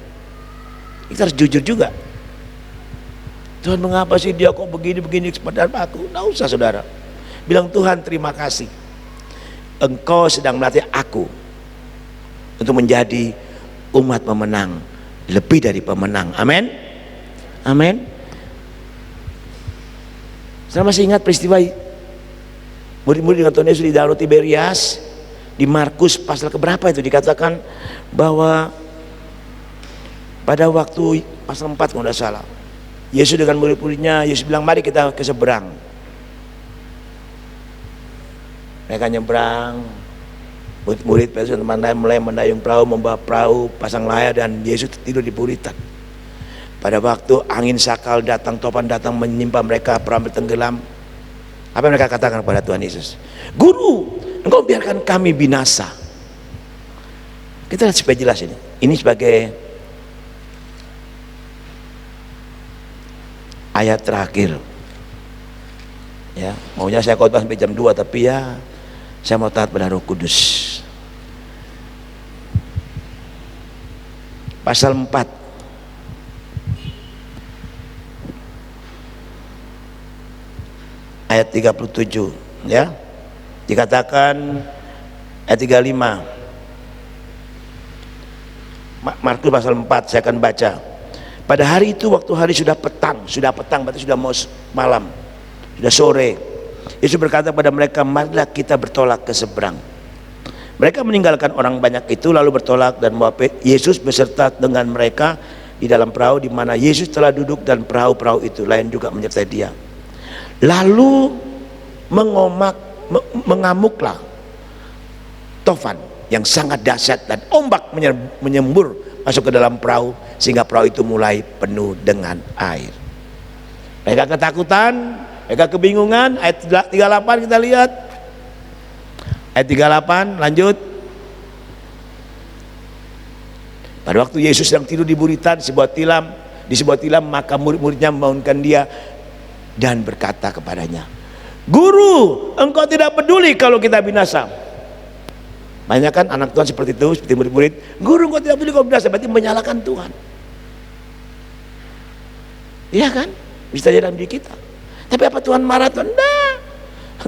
Kita harus jujur juga. Tuhan mengapa sih dia kok begini kepada aku? Nggak usah saudara. Bilang Tuhan terima kasih, engkau sedang melatih aku untuk menjadi umat pemenang, lebih dari pemenang. Amin. Amin. Saya masih ingat peristiwa murid-murid dengan Tuhan Yesus di Danau Tiberias. Di Markus pasal keberapa itu dikatakan bahwa pada waktu pasal 4 kalau tidak salah, Yesus dengan murid-muridnya, Yesus bilang mari kita ke seberang. Mereka nyebrang, murid-murid Petrus dan teman-teman mulai mendayung perahu, membawa perahu, pasang layar, dan Yesus tidur di buritan. Pada waktu angin sakal datang, topan datang menimpa mereka, perahu tenggelam. Apa yang mereka katakan kepada Tuhan Yesus? Guru, engkau biarkan kami binasa. Kita lihat supaya jelas ini. Ini sebagai ayat terakhir. Ya, maunya saya khotbah sampai jam 2, tapi ya saya mau taat pada Roh Kudus. Pasal 4 ayat 37 ya, dikatakan ayat 35. Markus pasal 4 saya akan baca. Pada hari itu waktu hari sudah petang berarti sudah mau malam, sudah sore, Yesus berkata kepada mereka, marilah kita bertolak ke seberang. Mereka meninggalkan orang banyak itu lalu bertolak, dan Yesus beserta dengan mereka di dalam perahu di mana Yesus telah duduk, dan perahu-perahu itu lain juga menyertai dia. Lalu mengamuklah tofan yang sangat dahsyat, dan ombak menyembur masuk ke dalam perahu sehingga perahu itu mulai penuh dengan air. Mereka ketakutan, mereka kebingungan. Ayat 38 kita lihat. Ayat 38 lanjut. Pada waktu Yesus sedang tidur di buritan di sebuah tilam, maka murid-muridnya membangunkan dia dan berkata kepadanya, Guru, engkau tidak peduli kalau kita binasa. Banyak kan anak Tuhan seperti itu, seperti murid-murid. Guru, engkau tidak peduli kalau binasa, berarti menyalahkan Tuhan. Iya kan? Bisa jadi dalam diri kita. Tapi apa Tuhan marah? Tuhan enggak.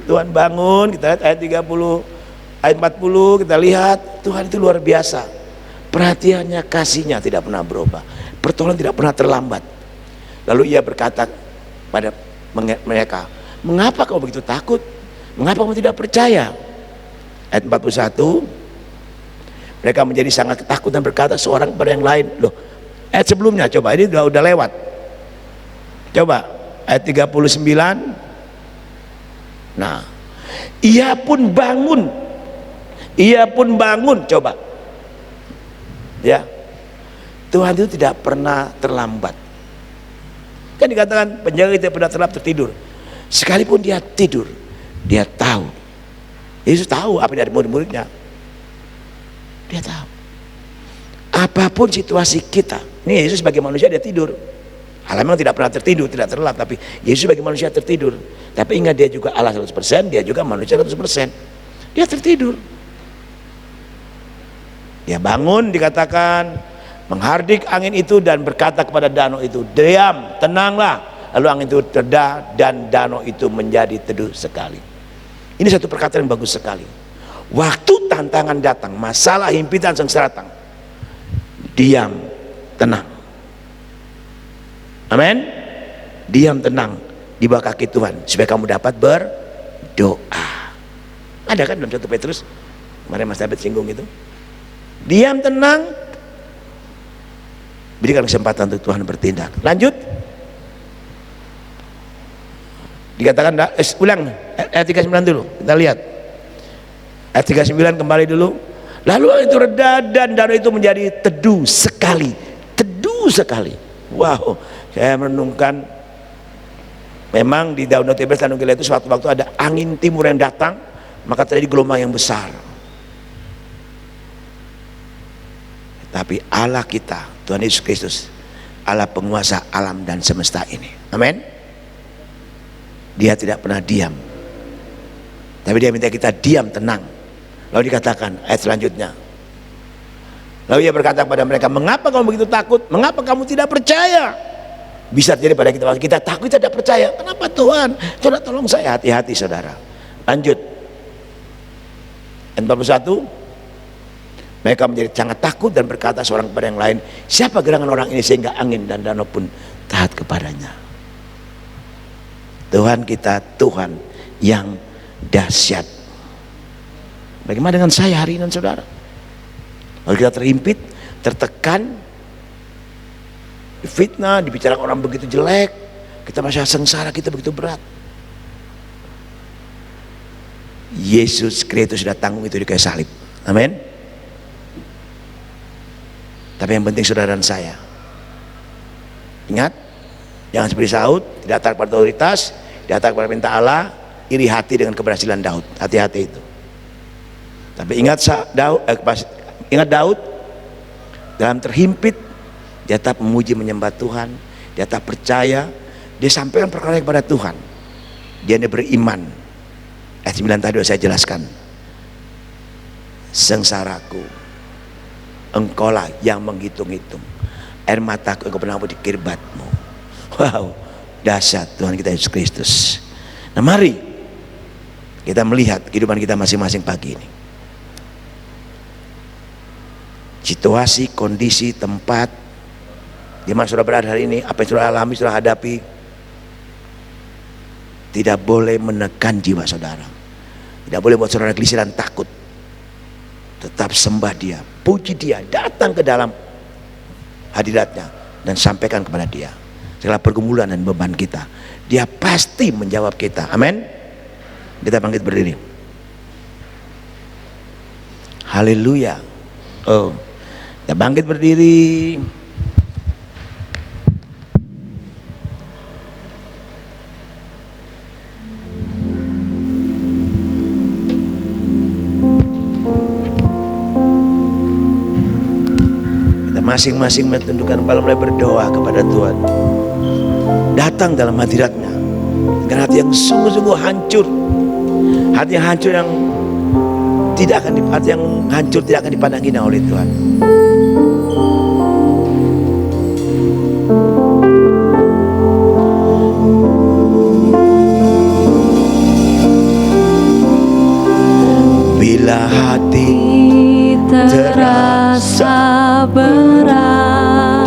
Tuhan bangun, kita lihat ayat 30, ayat 40, kita lihat Tuhan itu luar biasa. Perhatiannya, kasihnya tidak pernah berubah. Pertolongan tidak pernah terlambat. Lalu ia berkata pada mereka, mengapa kau begitu takut? Mengapa kamu tidak percaya? Ayat 41, mereka menjadi sangat ketakutan berkata seorang kepada yang lain. Loh, ayat sebelumnya coba, ini udah lewat. Coba ayat 39. Nah, ia pun bangun, coba. Ya. Tuhan itu tidak pernah terlambat. Kan dikatakan penjaga tidak pernah tertidur. Sekalipun dia tidur, dia tahu. Yesus tahu apa dari murid-muridnya. Dia tahu. Apapun situasi kita. Ini Yesus sebagai manusia dia tidur. Allah memang tidak pernah tertidur, tidak terlelap, tapi Yesus sebagai manusia tertidur. Tapi ingat dia juga Allah 100%, dia juga manusia 100%. Dia tertidur. Dia bangun, dikatakan menghardik angin itu dan berkata kepada danau itu, diam, tenanglah. Lalu angin itu reda dan danau itu menjadi teduh sekali. Ini satu perkataan yang bagus sekali. Waktu tantangan datang, masalah, himpitan, sengsara datang, diam, tenang. Amin. Diam, tenang di bawah kaki Tuhan supaya kamu dapat berdoa. Ada kan dalam 1 Petrus kemarin Mas David singgung itu. Diam, tenang, berikan kesempatan untuk Tuhan bertindak. Lanjut. Dikatakan ulang ayat 39 dulu, kita lihat ayat 39 kembali dulu. Lalu itu reda dan danau itu menjadi teduh sekali. Teduh sekali. Wow, saya merenungkan, memang di Danau Tiberias, Danau Galilea itu suatu waktu ada angin timur yang datang, maka terjadi gelombang yang besar. Tapi Allah kita, Tuhan Yesus Kristus, Allah penguasa alam dan semesta ini. Amin. Dia tidak pernah diam, tapi dia minta kita diam, tenang. Lalu dikatakan ayat selanjutnya, lalu ia berkata kepada mereka, mengapa kamu begitu takut? Mengapa kamu tidak percaya? Bisa terjadi pada kita, kita takut, kita tidak percaya. Kenapa Tuhan? Saudara tolong saya, hati-hati saudara. Lanjut ayat 41. Mereka menjadi sangat takut dan berkata seorang kepada yang lain, siapa gerangan orang ini sehingga angin dan danau pun taat kepadanya. Tuhan kita Tuhan yang dahsyat. Bagaimana dengan saya hari ini saudara? Kalau kita terhimpit, tertekan, difitnah, dibicarakan orang begitu jelek, kita masih sengsara, kita begitu berat. Yesus Kristus sudah tanggung itu di kayu salib. Amin. Tapi yang penting saudara dan saya, ingat, jangan seperti Saul, tidak taat pada otoritas, tidak taat pada perintah Allah, iri hati dengan keberhasilan Daud. Hati-hati itu. Tapi ingat Daud dalam terhimpit, dia tetap memuji menyembah Tuhan, dia tetap percaya, dia sampaikan perkara kepada Tuhan, dia beriman. Ayat 9 tadi saya jelaskan, sengsaraku engkaulah yang menghitung-hitung, air mataku engkau pernah di kirbatmu. Wow, dahsyat Tuhan kita Yesus Kristus. Nah mari kita melihat kehidupan kita masing-masing pagi ini, situasi, kondisi, tempat di mana saudara berada hari ini, apa yang saudara alami, saudara hadapi, tidak boleh menekan jiwa saudara, tidak boleh buat saudara gelisah dan takut. Tetap sembah dia, puji dia, datang ke dalam hadiratnya dan sampaikan kepada dia segala pergumulan dan beban kita. Dia pasti menjawab kita. Amin. Kita bangkit berdiri. Haleluya. Oh, kita bangkit berdiri. Masing-masing menundukkan kepala, mulai berdoa kepada Tuhan. Datang dalam hadiratnya dengan hati yang sungguh-sungguh hancur, hati yang hancur yang tidak akan dipandangi oleh Tuhan. Bila hati terasa berat,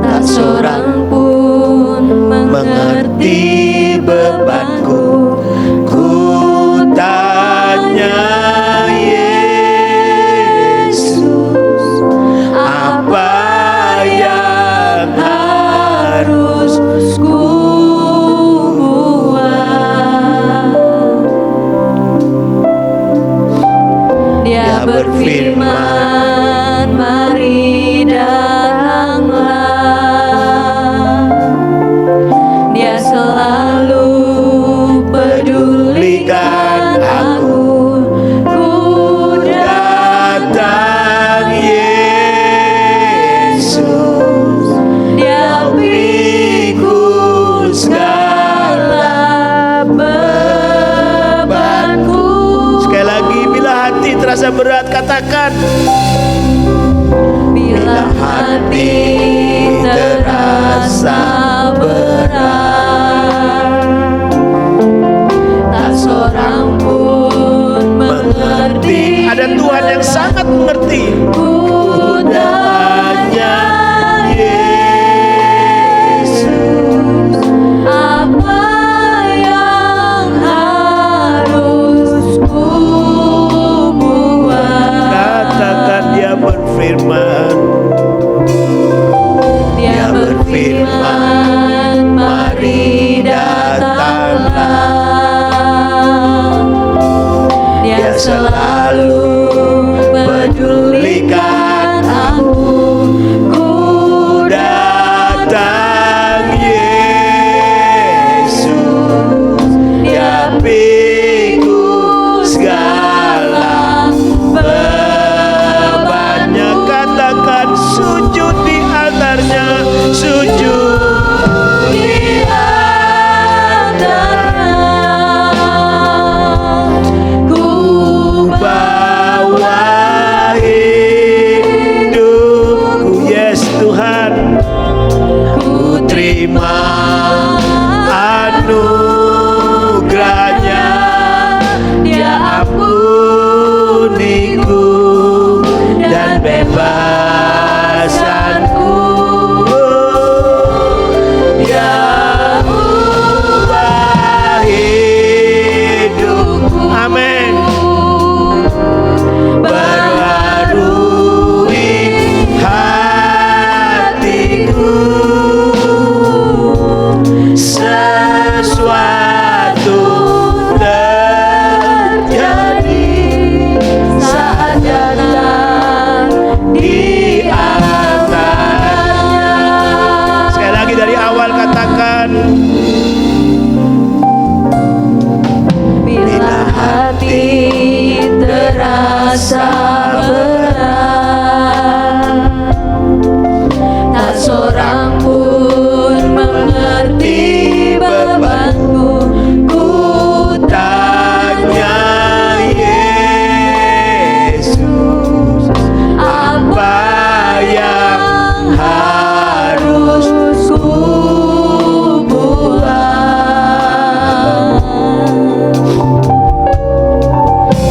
tak seorang pun mengerti bebanku, ku tanya Yesus, apa yang harus ku buat. Dia berfirman, mari datanglah. Dia selalu katakan, Bila hati terasa berat, tak seorang pun mengerti. ada Tuhan yang sangat mengerti. Hanya Yesus, apa yang harus ku buat? Katakan dia berfirman, Dia berfirman, mari datanglah. Dia selalu pedulikan aku. Ku datang Yesus, dia pikul segala bebannya. Katakan sujud di altarnya, sujud di altarnya. Ku bawa hidupku. Yes Tuhan, ku terima anugerahnya. Dia ampuniku dan bebasanku. Dia ubah hidupku. Amin. Berbarui hatiku. Sesuatu terjadi saat datang di altarnya. Sekali lagi dari awal katakan, Bila hati terasa berat, tak seorang pun mengerti bebanku. Ku tanya Yesus, apa yang harus ku buat?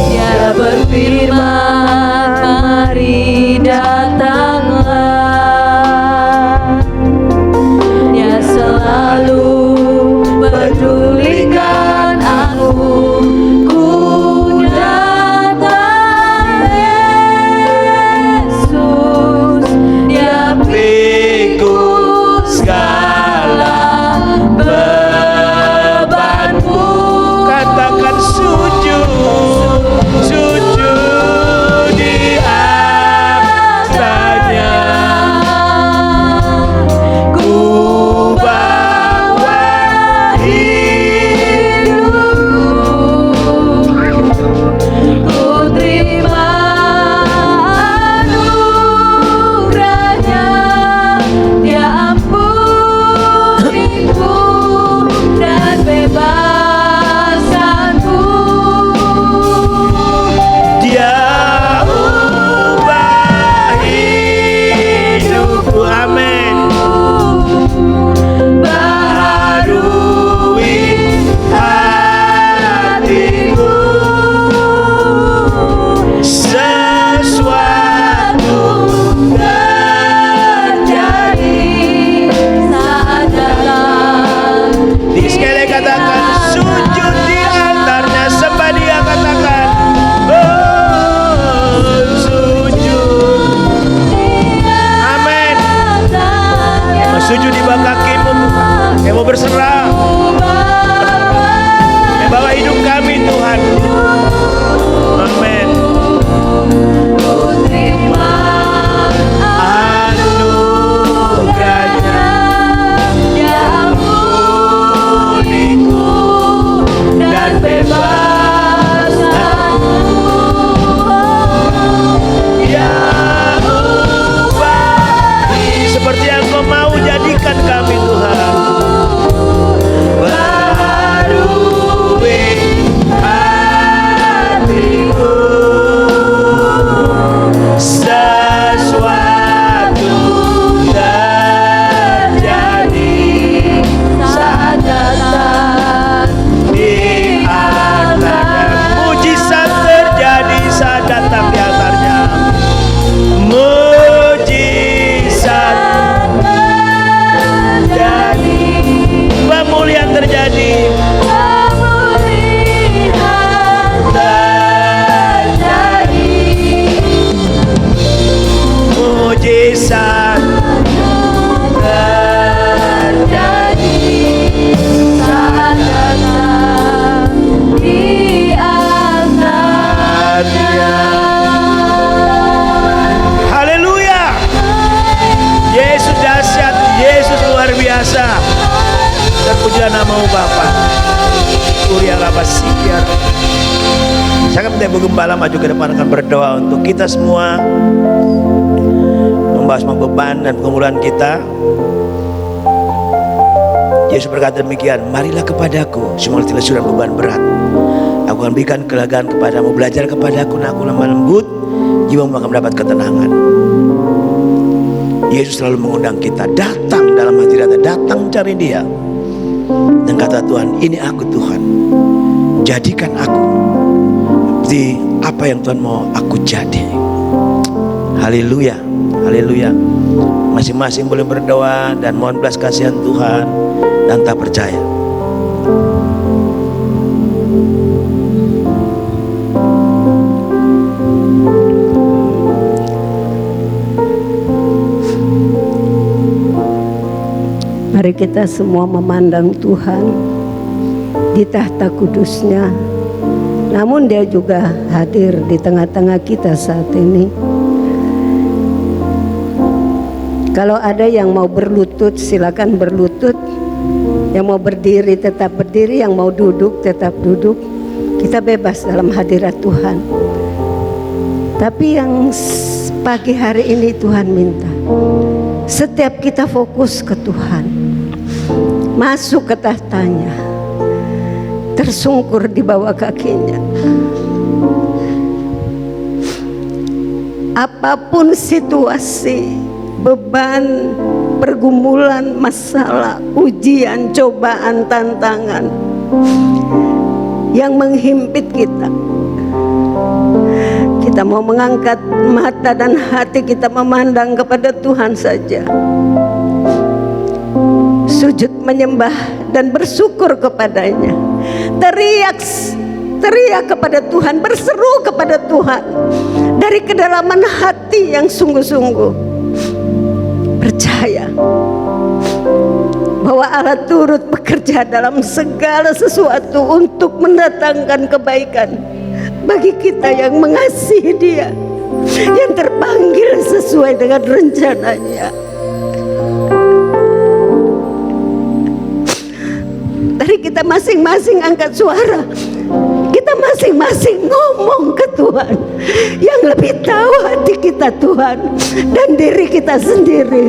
Dia berfirman, mari datanglah. Dia selalu pedulikan aku. Ku datang Yesus, dia pikul segala bebanku. Katakan sujud, sujud di atasnya. Ku bawa hidupku. Ku terima anugerahnya. Dia ampuniku dan bebasanku. Dia ubah hidupku. Amin. Baharui hatiku. Sesuatu Terjadi saat datang di sekali katakan sujud di altarnya, sembah dia. Katakan oh, sujud. Amin. Sujud di bawah kakimu Tuhan. Kami mau berserah. Kami bawa hidup kami Tuhan. Amin. Anugerahnya Dia ampuniku dan bebasanku. ya ubah seperti yang Kau mau jadikan kami Tuhan. Terpujilah namamu Bapa. Kuria Rabasikia. Saya minta Ibu Gembala maju ke depan akan berdoa untuk kita semua, membahas beban dan pergumulan kita. Yesus berkata demikian, marilah kepadaku semua letih lesu dan beban berat, aku akan berikan kelegaan kepadamu. Belajar kepadaku dan aku lemah lembut, jiwamu akan mendapat ketenangan. Yesus selalu mengundang kita, datang dalam hadiratnya, datang cari dia. Dan kata Tuhan, ini aku Tuhan, jadikan aku seperti apa yang Tuhan mau aku jadi. Haleluya, haleluya. Masing-masing boleh berdoa dan mohon belas kasihan Tuhan dan tak percaya. Mari kita semua memandang Tuhan di tahta kudusnya. Namun dia juga hadir di tengah-tengah kita saat ini. Kalau ada yang mau berlutut, silakan berlutut. Yang mau berdiri tetap berdiri, yang mau duduk tetap duduk. Kita bebas dalam hadirat Tuhan. Tapi yang pagi hari ini Tuhan minta, setiap kita fokus ke Tuhan, masuk ke tahtanya, tersungkur di bawah kakinya. Apapun situasi, beban, pergumulan, masalah, ujian, cobaan, tantangan yang menghimpit kita, kita mau mengangkat mata dan hati kita memandang kepada Tuhan saja, sujud menyembah dan bersyukur kepadanya, teriak kepada Tuhan, berseru kepada Tuhan dari kedalaman hati yang sungguh-sungguh. Percaya bahwa Allah turut bekerja dalam segala sesuatu untuk mendatangkan kebaikan bagi kita yang mengasihi Dia, yang terpanggil sesuai dengan rencananya. Dari kita masing-masing angkat suara, kita masing-masing ngomong ke Tuhan yang lebih tahu hati kita, Tuhan, dan diri kita sendiri,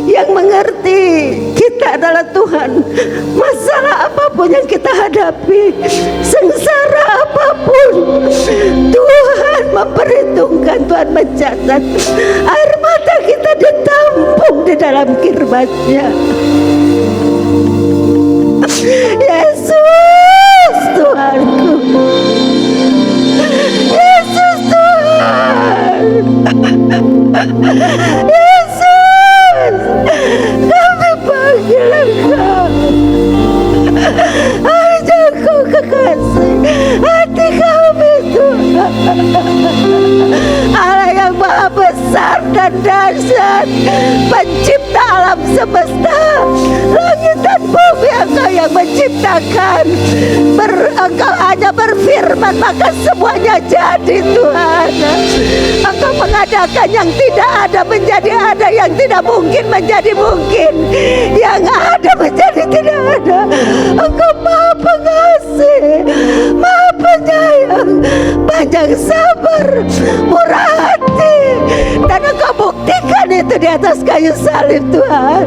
yang mengerti kita adalah Tuhan. Masalah apapun yang kita hadapi, sengsara apapun, Tuhan memperhitungkan, Tuhan mencatat. Air mata kita ditampung di dalam kirbat-Nya. Yesus Tuhanku, Yesus Tuhan, Yesus, kami panggil Engkau. Ajakku kekasih hati kami Tuhan, Allah yang maha besar dan dahsyat, pencipta alam semesta, langit dan bumi. Engkau yang menciptakan, Engkau hanya berfirman maka semuanya jadi Tuhan. Engkau mengadakan yang tidak ada menjadi ada, yang tidak mungkin menjadi mungkin, yang ada menjadi tidak ada. Engkau maha pengasih, maha penyayang, panjang sabar, murah hati, dan Engkau buktikan itu di atas kayu salib Tuhan,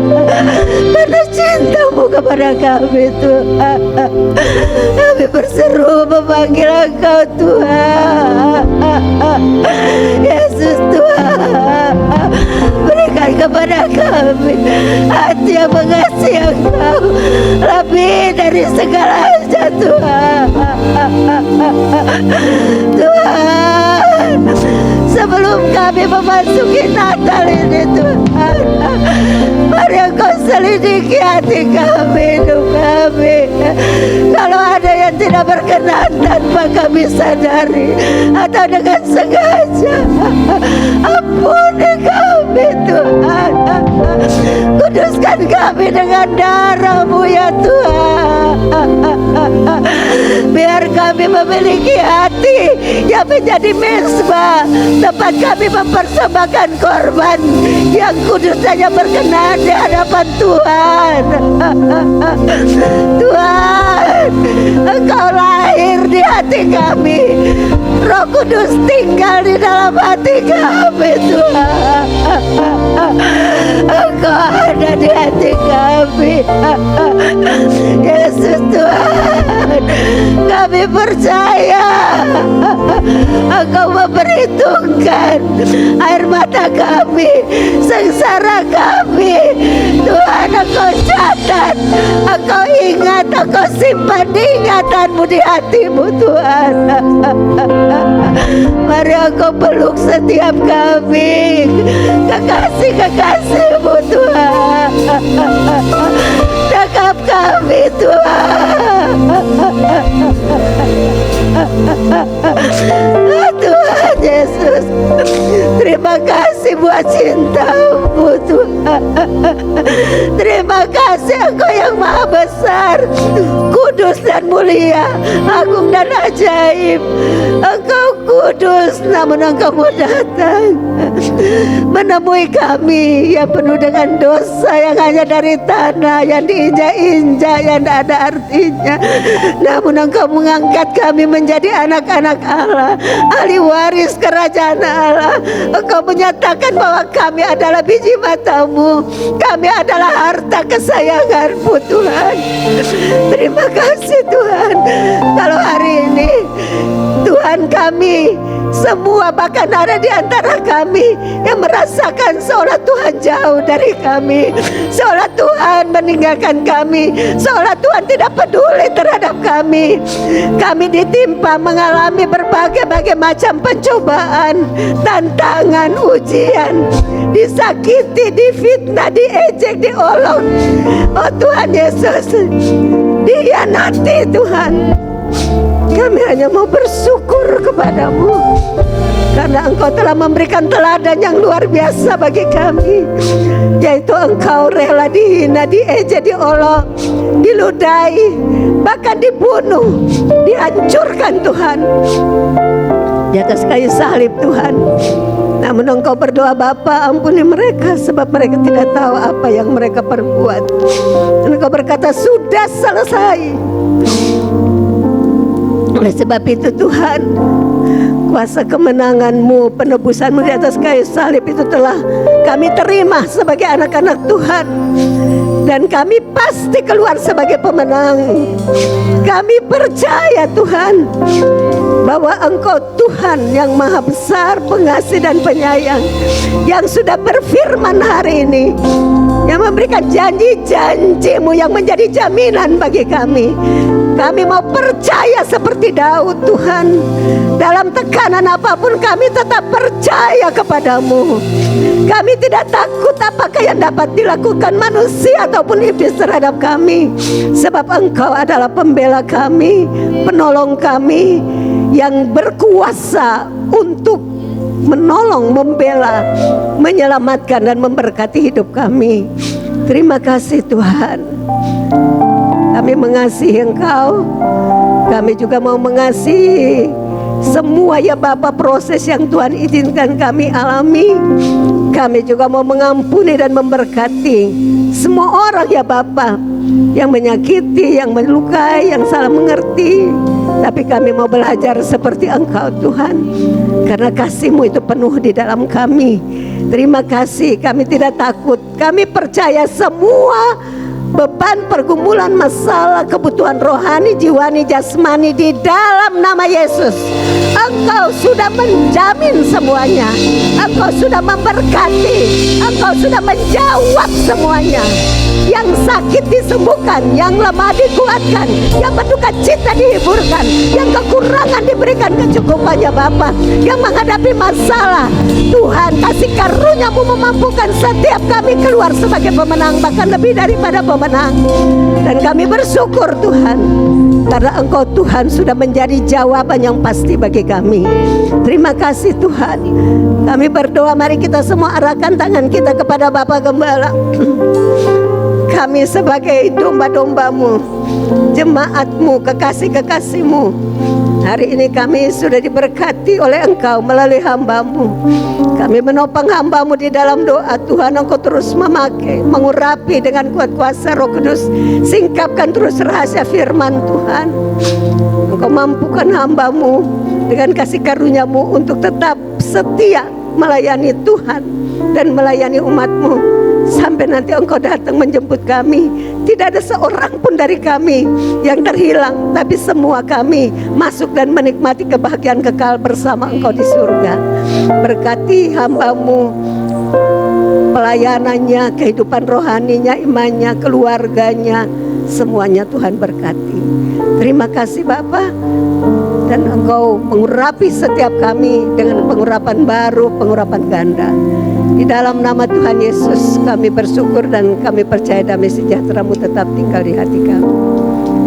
karena cinta-Mu kepada kami Tuhan. Kami berseru memanggil Engkau Tuhan. Yesus Tuhan, berikan kepada kami hati yang mengasihi Engkau lebih dari segalanya Tuhan. Tuhan, sebelum kami memasuki Natal ini Tuhan, mari Engkau selidiki hati kami, hidup kami. Kalau ada yang tidak berkenan tanpa kami sadari atau dengan sengaja, ampuni kami Tuhan. Kuduskan kami dengan darah-Mu ya Tuhan. Biar Biar kami memiliki hati yang menjadi mezbah, tempat kami mempersembahkan korban yang kudus hanya berkenan di hadapan Tuhan. Tuhan, Engkau lahir di hati kami. Roh Kudus tinggal di dalam hati kami, Tuhan. Engkau ada di hati kami. Yesus Tuhan, kami percaya Engkau memperhitungkan air mata kami, sengsara kami. Tuhan, Engkau catat, Engkau ingat, Engkau simpan di ingatan-Mu di hati-Mu, Tuhan. Mari Engkau peluk setiap kami, kekasih-kekasih-Mu, Tuhan. Dekap kami, Tuhan. Tuhan Yesus, terima kasih buat cinta-Mu, Tuhan. Terima kasih Engkau yang maha besar, kudus dan mulia, agung dan ajaib. Engkau kudus, namun Engkau mau datang menemui kami yang penuh dengan dosa, yang hanya dari tanah, yang diinjak-injak, yang tidak ada artinya. Namun Engkau mengangkat kami menjadi anak-anak Allah, ahli waris kerajaan Allah. Engkau menyatakan bahwa kami adalah biji mata-Mu, kami adalah harta kesayangan-Mu, Tuhan. Terima kasih Tuhan. Kalau hari ini Tuhan, kami semua, bahkan ada di antara kami yang merasakan seolah Tuhan jauh dari kami, seolah Tuhan meninggalkan kami, seolah Tuhan tidak peduli terhadap kami. Kami ditimpa mengalami berbagai macam pencobaan, tantangan, ujian, disakiti, difitnah, diejek, diolok. Oh Tuhan Yesus, dihianati Tuhan. Kami hanya mau bersyukur kepadamu karena Engkau telah memberikan teladan yang luar biasa bagi kami, yaitu Engkau rela dihina, diejek, diolok, diludahi, bahkan dibunuh, dihancurkan Tuhan di atas kayu salib, Tuhan. Namun Engkau berdoa, Bapa, ampuni mereka sebab mereka tidak tahu apa yang mereka perbuat. Dan Engkau berkata, sudah selesai. Oleh sebab itu Tuhan, kuasa kemenangan-Mu, penebusan-Mu di atas kayu salib itu telah kami terima sebagai anak-anak Tuhan. Dan kami pasti keluar sebagai pemenang. Kami percaya Tuhan bahwa Engkau Tuhan yang maha besar, pengasih dan penyayang, yang sudah berfirman hari ini, yang memberikan janji-janji-Mu yang menjadi jaminan bagi kami. Kami mau percaya seperti Daud, Tuhan. Dalam tekanan apapun kami tetap percaya kepadamu. Kami tidak takut apakah yang dapat dilakukan manusia ataupun iblis terhadap kami, sebab Engkau adalah pembela kami, penolong kami, yang berkuasa untuk menolong, membela, menyelamatkan dan memberkati hidup kami. Terima kasih Tuhan. Kami mengasihi Engkau. Kami juga mau mengasihi semua ya Bapa proses yang Tuhan izinkan kami alami. Kami juga mau mengampuni dan memberkati semua orang ya Bapa yang menyakiti, yang melukai, yang salah mengerti. Tapi kami mau belajar seperti Engkau Tuhan, karena kasih-Mu itu penuh di dalam kami. Terima kasih, kami tidak takut. Kami percaya semua beban, pergumulan, masalah, kebutuhan rohani, jiwani, jasmani di dalam nama Yesus, Engkau sudah menjamin semuanya. Engkau sudah memberkati, Engkau sudah menjawab semuanya. Yang sakit disembuhkan, yang lemah dikuatkan, yang berduka cita dihiburkan, yang kekurangan diberikan kecukupannya Bapa. Yang menghadapi masalah, Tuhan kasih karunia-Mu memampukan setiap kami keluar sebagai pemenang, bahkan lebih daripada pemenang. Dan kami bersyukur Tuhan, karena Engkau Tuhan sudah menjadi jawaban yang pasti bagi kami. Terima kasih Tuhan. Kami berdoa, mari kita semua arahkan tangan kita kepada Bapa Gembala. kami sebagai domba-dombamu, jemaatmu, kekasih-kekasihmu. Hari ini kami sudah diberkati oleh Engkau melalui hamba-Mu. Kami menopang hamba-Mu di dalam doa. Tuhan, Engkau terus memakai, mengurapi dengan kuat kuasa Roh Kudus. Singkapkan terus rahasia firman Tuhan. Engkau mampukan hamba-Mu dengan kasih karunia-Mu untuk tetap setia melayani Tuhan dan melayani umat-Mu. Sampai nanti Engkau datang menjemput kami. Tidak ada seorang pun dari kami yang terhilang, tapi semua kami masuk dan menikmati kebahagiaan kekal bersama Engkau di surga. Berkati hamba-Mu, pelayanannya, kehidupan rohaninya, imannya, keluarganya, semuanya Tuhan berkati. Terima kasih Bapa. Dan Engkau mengurapi setiap kami dengan pengurapan baru, pengurapan ganda. Di dalam nama Tuhan Yesus kami bersyukur dan kami percaya damai sejahtera-Mu tetap tinggal di hati kami.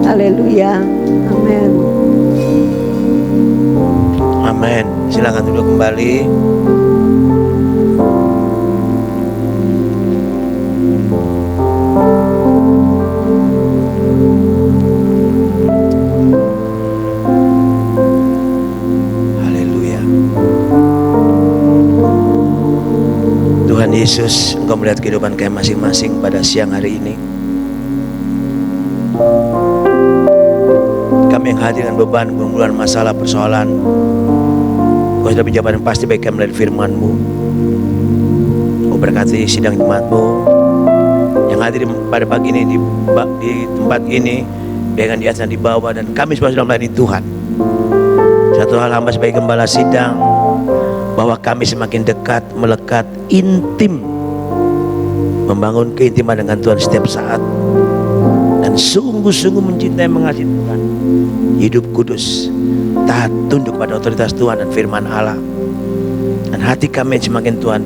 Haleluya. Amin. Amin. Silakan duduk kembali. Tuhan Yesus, Engkau melihat kehidupan kami masing-masing pada siang hari ini. Kami yang hadir dengan beban, pergumulan, masalah, persoalan, Engkau sudah menjawab yang pasti baik kami melalui firman-Mu. Engkau berkati sidang jemaat-Mu yang hadir pada pagi ini di tempat ini, dengan di atas dan di bawah, dan kami semua sudah melayani Tuhan. Satu hal hamba sebagai gembala sidang, bahwa kami semakin dekat, melekat, intim, membangun keintiman dengan Tuhan setiap saat, dan sungguh-sungguh mencintai mengasihi Tuhan, hidup kudus, taat tunduk pada otoritas Tuhan dan firman Allah. Dan hati kami semakin Tuhan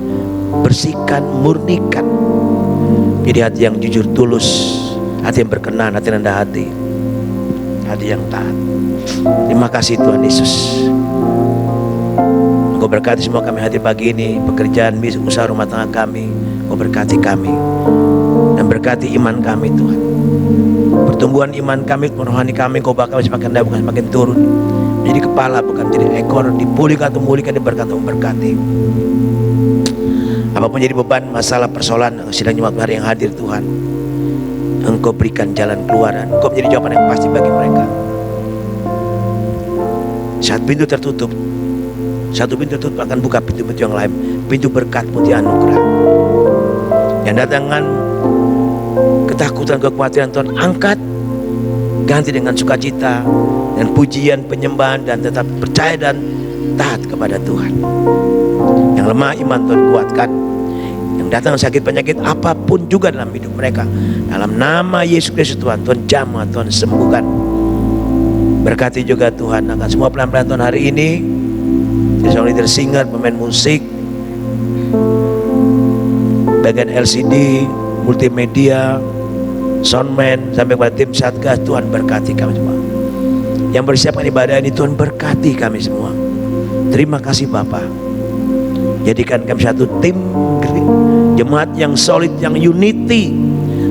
bersihkan, murnikan, jadi hati yang jujur, tulus, hati yang berkenan, hati rendah hati, hati yang taat. Terima kasih Tuhan Yesus. Engkau berkati semua kami hadir pagi ini, pekerjaan, usaha rumah tangga kami. Engkau berkati kami dan berkati iman kami Tuhan. Pertumbuhan iman kami, rohani kami, Engkau bakal semakin naik, bukan semakin turun. Menjadi kepala bukan menjadi ekor, dipulihkan atau memulihkan, diberkati atau memberkati. Apapun jadi beban, masalah, persoalan sidang jemaat hari yang hadir Tuhan, Engkau berikan jalan keluar, dan Engkau menjadi jawaban yang pasti bagi mereka. Saat pintu tertutup, satu pintu tutup akan buka pintu-pintu yang lain. Pintu berkat, putih anugerah. Yang datangan ketakutan, kekhawatiran Tuhan angkat, ganti dengan sukacita, dan pujian, penyembahan, dan tetap percaya dan taat kepada Tuhan. Yang lemah iman Tuhan kuatkan. Yang datang sakit penyakit apapun juga dalam hidup mereka, dalam nama Yesus Kristus Tuhan, Tuhan jamah, Tuhan sembuhkan. Berkati juga Tuhan akan semua pelayan-pelayan Tuhan hari ini, seorang leader singer, pemain musik, bagian LCD, multimedia, soundman, sampai pada tim Satgas. Tuhan berkati kami semua. Yang bersiapkan ibadah ini, Tuhan berkati kami semua. Terima kasih Bapa. Jadikan kami satu tim jemaat yang solid, yang unity,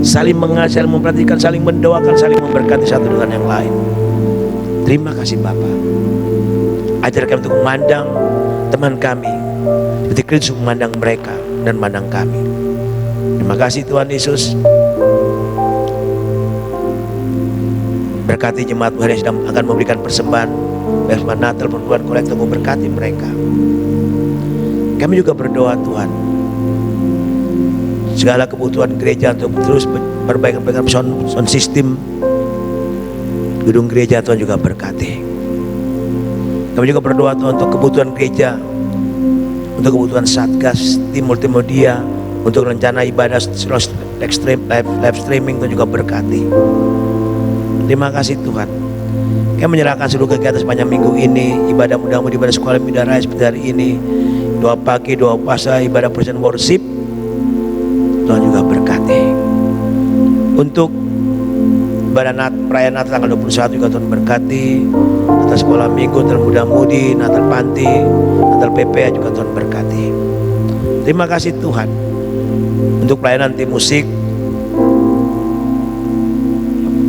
saling mengasihi, saling memperhatikan, saling mendoakan, saling memberkati satu dengan yang lain. Terima kasih Bapa. Ajar kami untuk memandang teman kami seperti Kristus memandang mereka dan memandang kami. Terima kasih Tuhan Yesus. Berkati jemaat hari yang sedang akan memberikan persembahan Natal, perpuluhan kolektor, berkati mereka. Kami juga berdoa Tuhan, segala kebutuhan gereja untuk terus perbaikan sound system gedung gereja, Tuhan juga berkati. Kami juga berdoa Tuhan untuk kebutuhan gereja, untuk kebutuhan Satgas, tim multimedia, untuk rencana ibadah live streaming, Tuhan juga berkati. Terima kasih Tuhan. Kami menyerahkan seluruh kegiatan sepanjang minggu ini, ibadah mudah-mudahan, ibadah sekolah Midara seperti hari ini, doa pagi, doa puasa, ibadah present worship, Tuhan juga berkati. Untuk perayaan Natal tanggal 21 juga Tuhan berkati. Natal sekolah minggu, Natal muda-mudi, Natal panti, Natal PPA juga Tuhan berkati. Terima kasih Tuhan untuk pelayanan tim musik,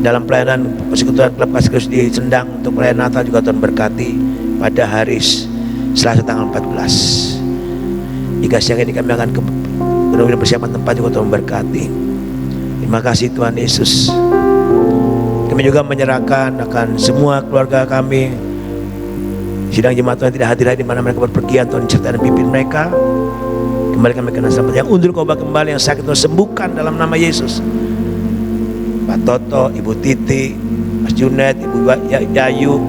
dalam pelayanan persekutuan klub Kaskus di Sendang untuk perayaan Natal juga Tuhan berkati pada hari Selasa tanggal 14. Jika siang ini kami akan benar-benar persiapan tempat juga Tuhan berkati. Terima kasih Tuhan Yesus. Kami juga menyerahkan akan semua keluarga kami, sidang jemaat Tuhan tidak hadir di mana mereka berpergian, Tuhan sertai dan pimpin mereka. Kembali kami kena selamat, yang undur kau kembali, yang sakit Tuhan sembuhkan dalam nama Yesus. Pak Toto, Ibu Titi, Mas Junet, Ibu Yayu,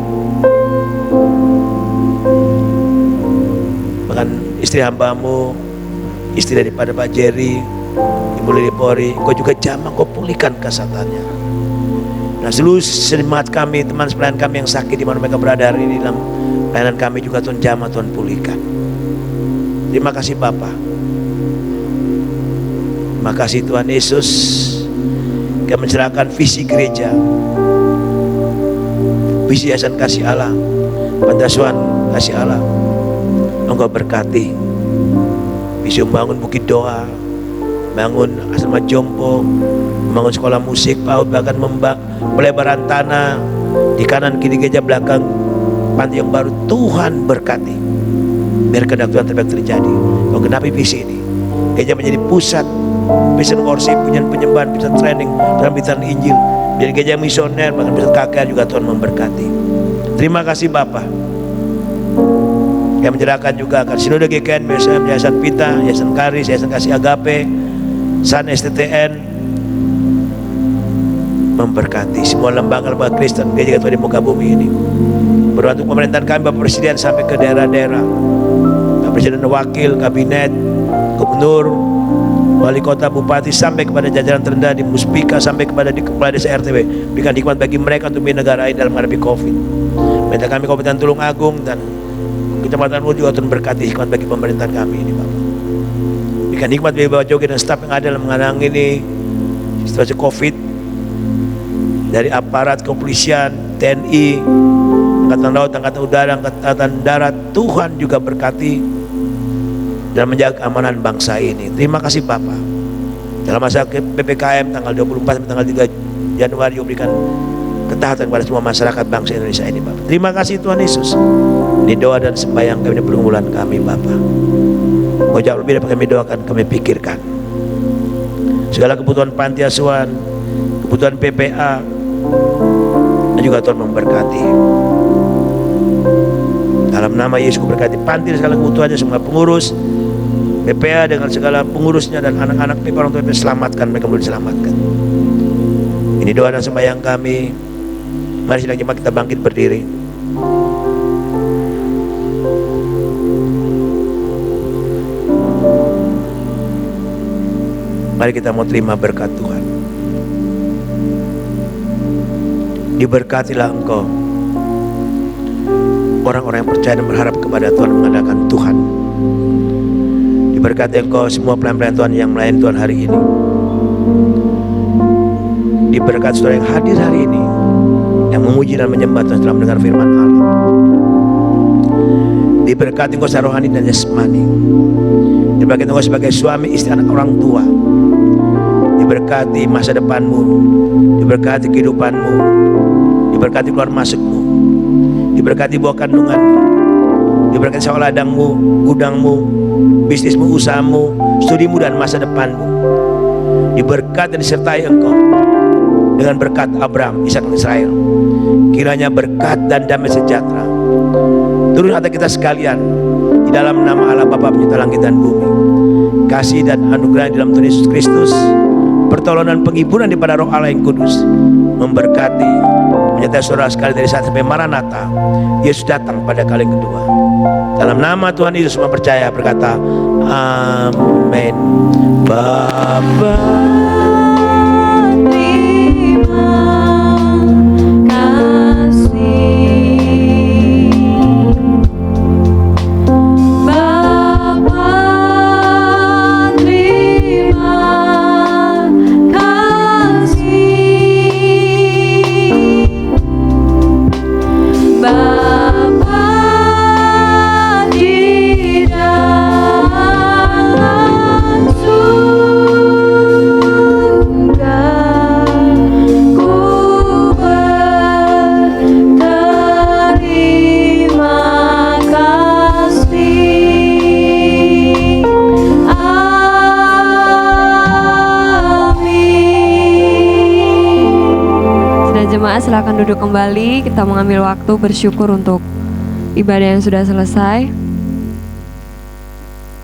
bahkan istri hambamu, istri daripada Pak Jerry, Ibu Lili Pori, kau juga jamah, kau pulihkan kesehatannya. Nah, seluruh jemaat kami, teman sepelayan kami yang sakit di mana mereka berada hari ini dalam pelayanan kami juga Tuhan jamah, Tuhan pulihkan. Terima kasih Bapa. Terima kasih Tuhan Yesus. Kami mencerahkan visi gereja, visi Yayasan Kasih Allah, Pantiasuhan Kasih Allah. Engkau berkati visi membangun Bukit Doa, bangun asrama jompo, membangun sekolah musik, PAUD, bahkan pelebaran tanah di kanan kiri gereja, belakang panti yang baru. Tuhan berkati, biar kehendak Tuhan terjadi. Kau genapi visi ini, gereja menjadi pusat vision worship, pujian penyembahan, pusat training, pemberitaan Injil, biar gereja misioner, bahkan pusat KKR juga Tuhan memberkati. Terima kasih Bapa. Kami menyerahkan juga akan Sinode GKN, Yayasan Pita, Yayasan Karis, Yayasan Kasih Agape, San STTN, memberkati semua lembaga-lembaga Kristen gereja Tuhan di muka bumi ini. Berdoa untuk pemerintahan kami, Bapak Presiden sampai ke daerah-daerah, Bapak Presiden, Wakil, Kabinet, Gubernur, Wali Kota, Bupati, sampai kepada jajaran terendah di Muspika, sampai kepada di kepala desa RTW. Berikan hikmat bagi mereka untuk memimpin negara ini dalam menghadapi COVID. Minta kami Kabupaten Tulung Agung dan Kecamatan Ulu juga Tuhan berkati hikmat bagi pemerintahan kami ini Bapak. Berikan hikmat bagi Bapak Jogi dan staf yang ada dalam mengenang ini situasi COVID, dari aparat kepolisian, TNI, Angkatan Laut, Angkatan Udara, Angkatan Darat. Tuhan juga berkati dan menjaga keamanan bangsa ini. Terima kasih Bapak. Dalam masa PPKM tanggal 24 sampai tanggal 3 Januari berikan ketaatan kepada semua masyarakat bangsa Indonesia ini Bapak. Terima kasih Tuhan Yesus. Ini doa dan sembahyang kami, ini pergumulan kami Bapak. Kau jauh lebih dari kami doakan, kami pikirkan. Segala kebutuhan panti asuhan, kebutuhan PPA, dan juga Tuhan memberkati. Dalam nama Yesus berkati panti dan segala kebutuhannya, semua pengurus PPA dengan segala pengurusnya dan anak-anak PPA orang tua selamatkan, mereka boleh diselamatkan. Ini doa dan sembahyang kami. Mari sidang jemaat kita bangkit berdiri. Mari kita mau terima berkat Tuhan. Diberkatilah engkau, orang-orang yang percaya dan berharap kepada Tuhan, mengandalkan Tuhan. Diberkati engkau semua pelayan-pelayan Tuhan yang melayani Tuhan hari ini. Diberkati saudara yang hadir hari ini, yang memuji dan menyembah Tuhan setelah mendengar firman Allah. Diberkati engkau secara rohani dan jasmani. Diberkati engkau sebagai suami, istri, anak, orang tua. Diberkati masa depanmu, diberkati kehidupanmu, diberkati keluar masukmu, diberkati buah kandunganmu, diberkati sawah ladangmu, gudangmu, bisnismu, usahamu, studimu, dan masa depanmu. Diberkati dan disertai engkau dengan berkat Abraham, Ishak, dan Israel. Kiranya berkat dan damai sejahtera turun atas kita sekalian di dalam nama Allah Bapa pencipta langit dan bumi. Kasih dan anugerah di dalam Tuhan Yesus Kristus, pertolongan penghiburan daripada Roh Allah yang kudus memberkati, menyertai saudara sekali dari saat sampai Maranatha, Yesus datang pada kali yang kedua. Dalam nama Tuhan Yesus semua percaya berkata amin. Bapa jemaat silakan duduk kembali. Kita mengambil waktu bersyukur untuk ibadah yang sudah selesai.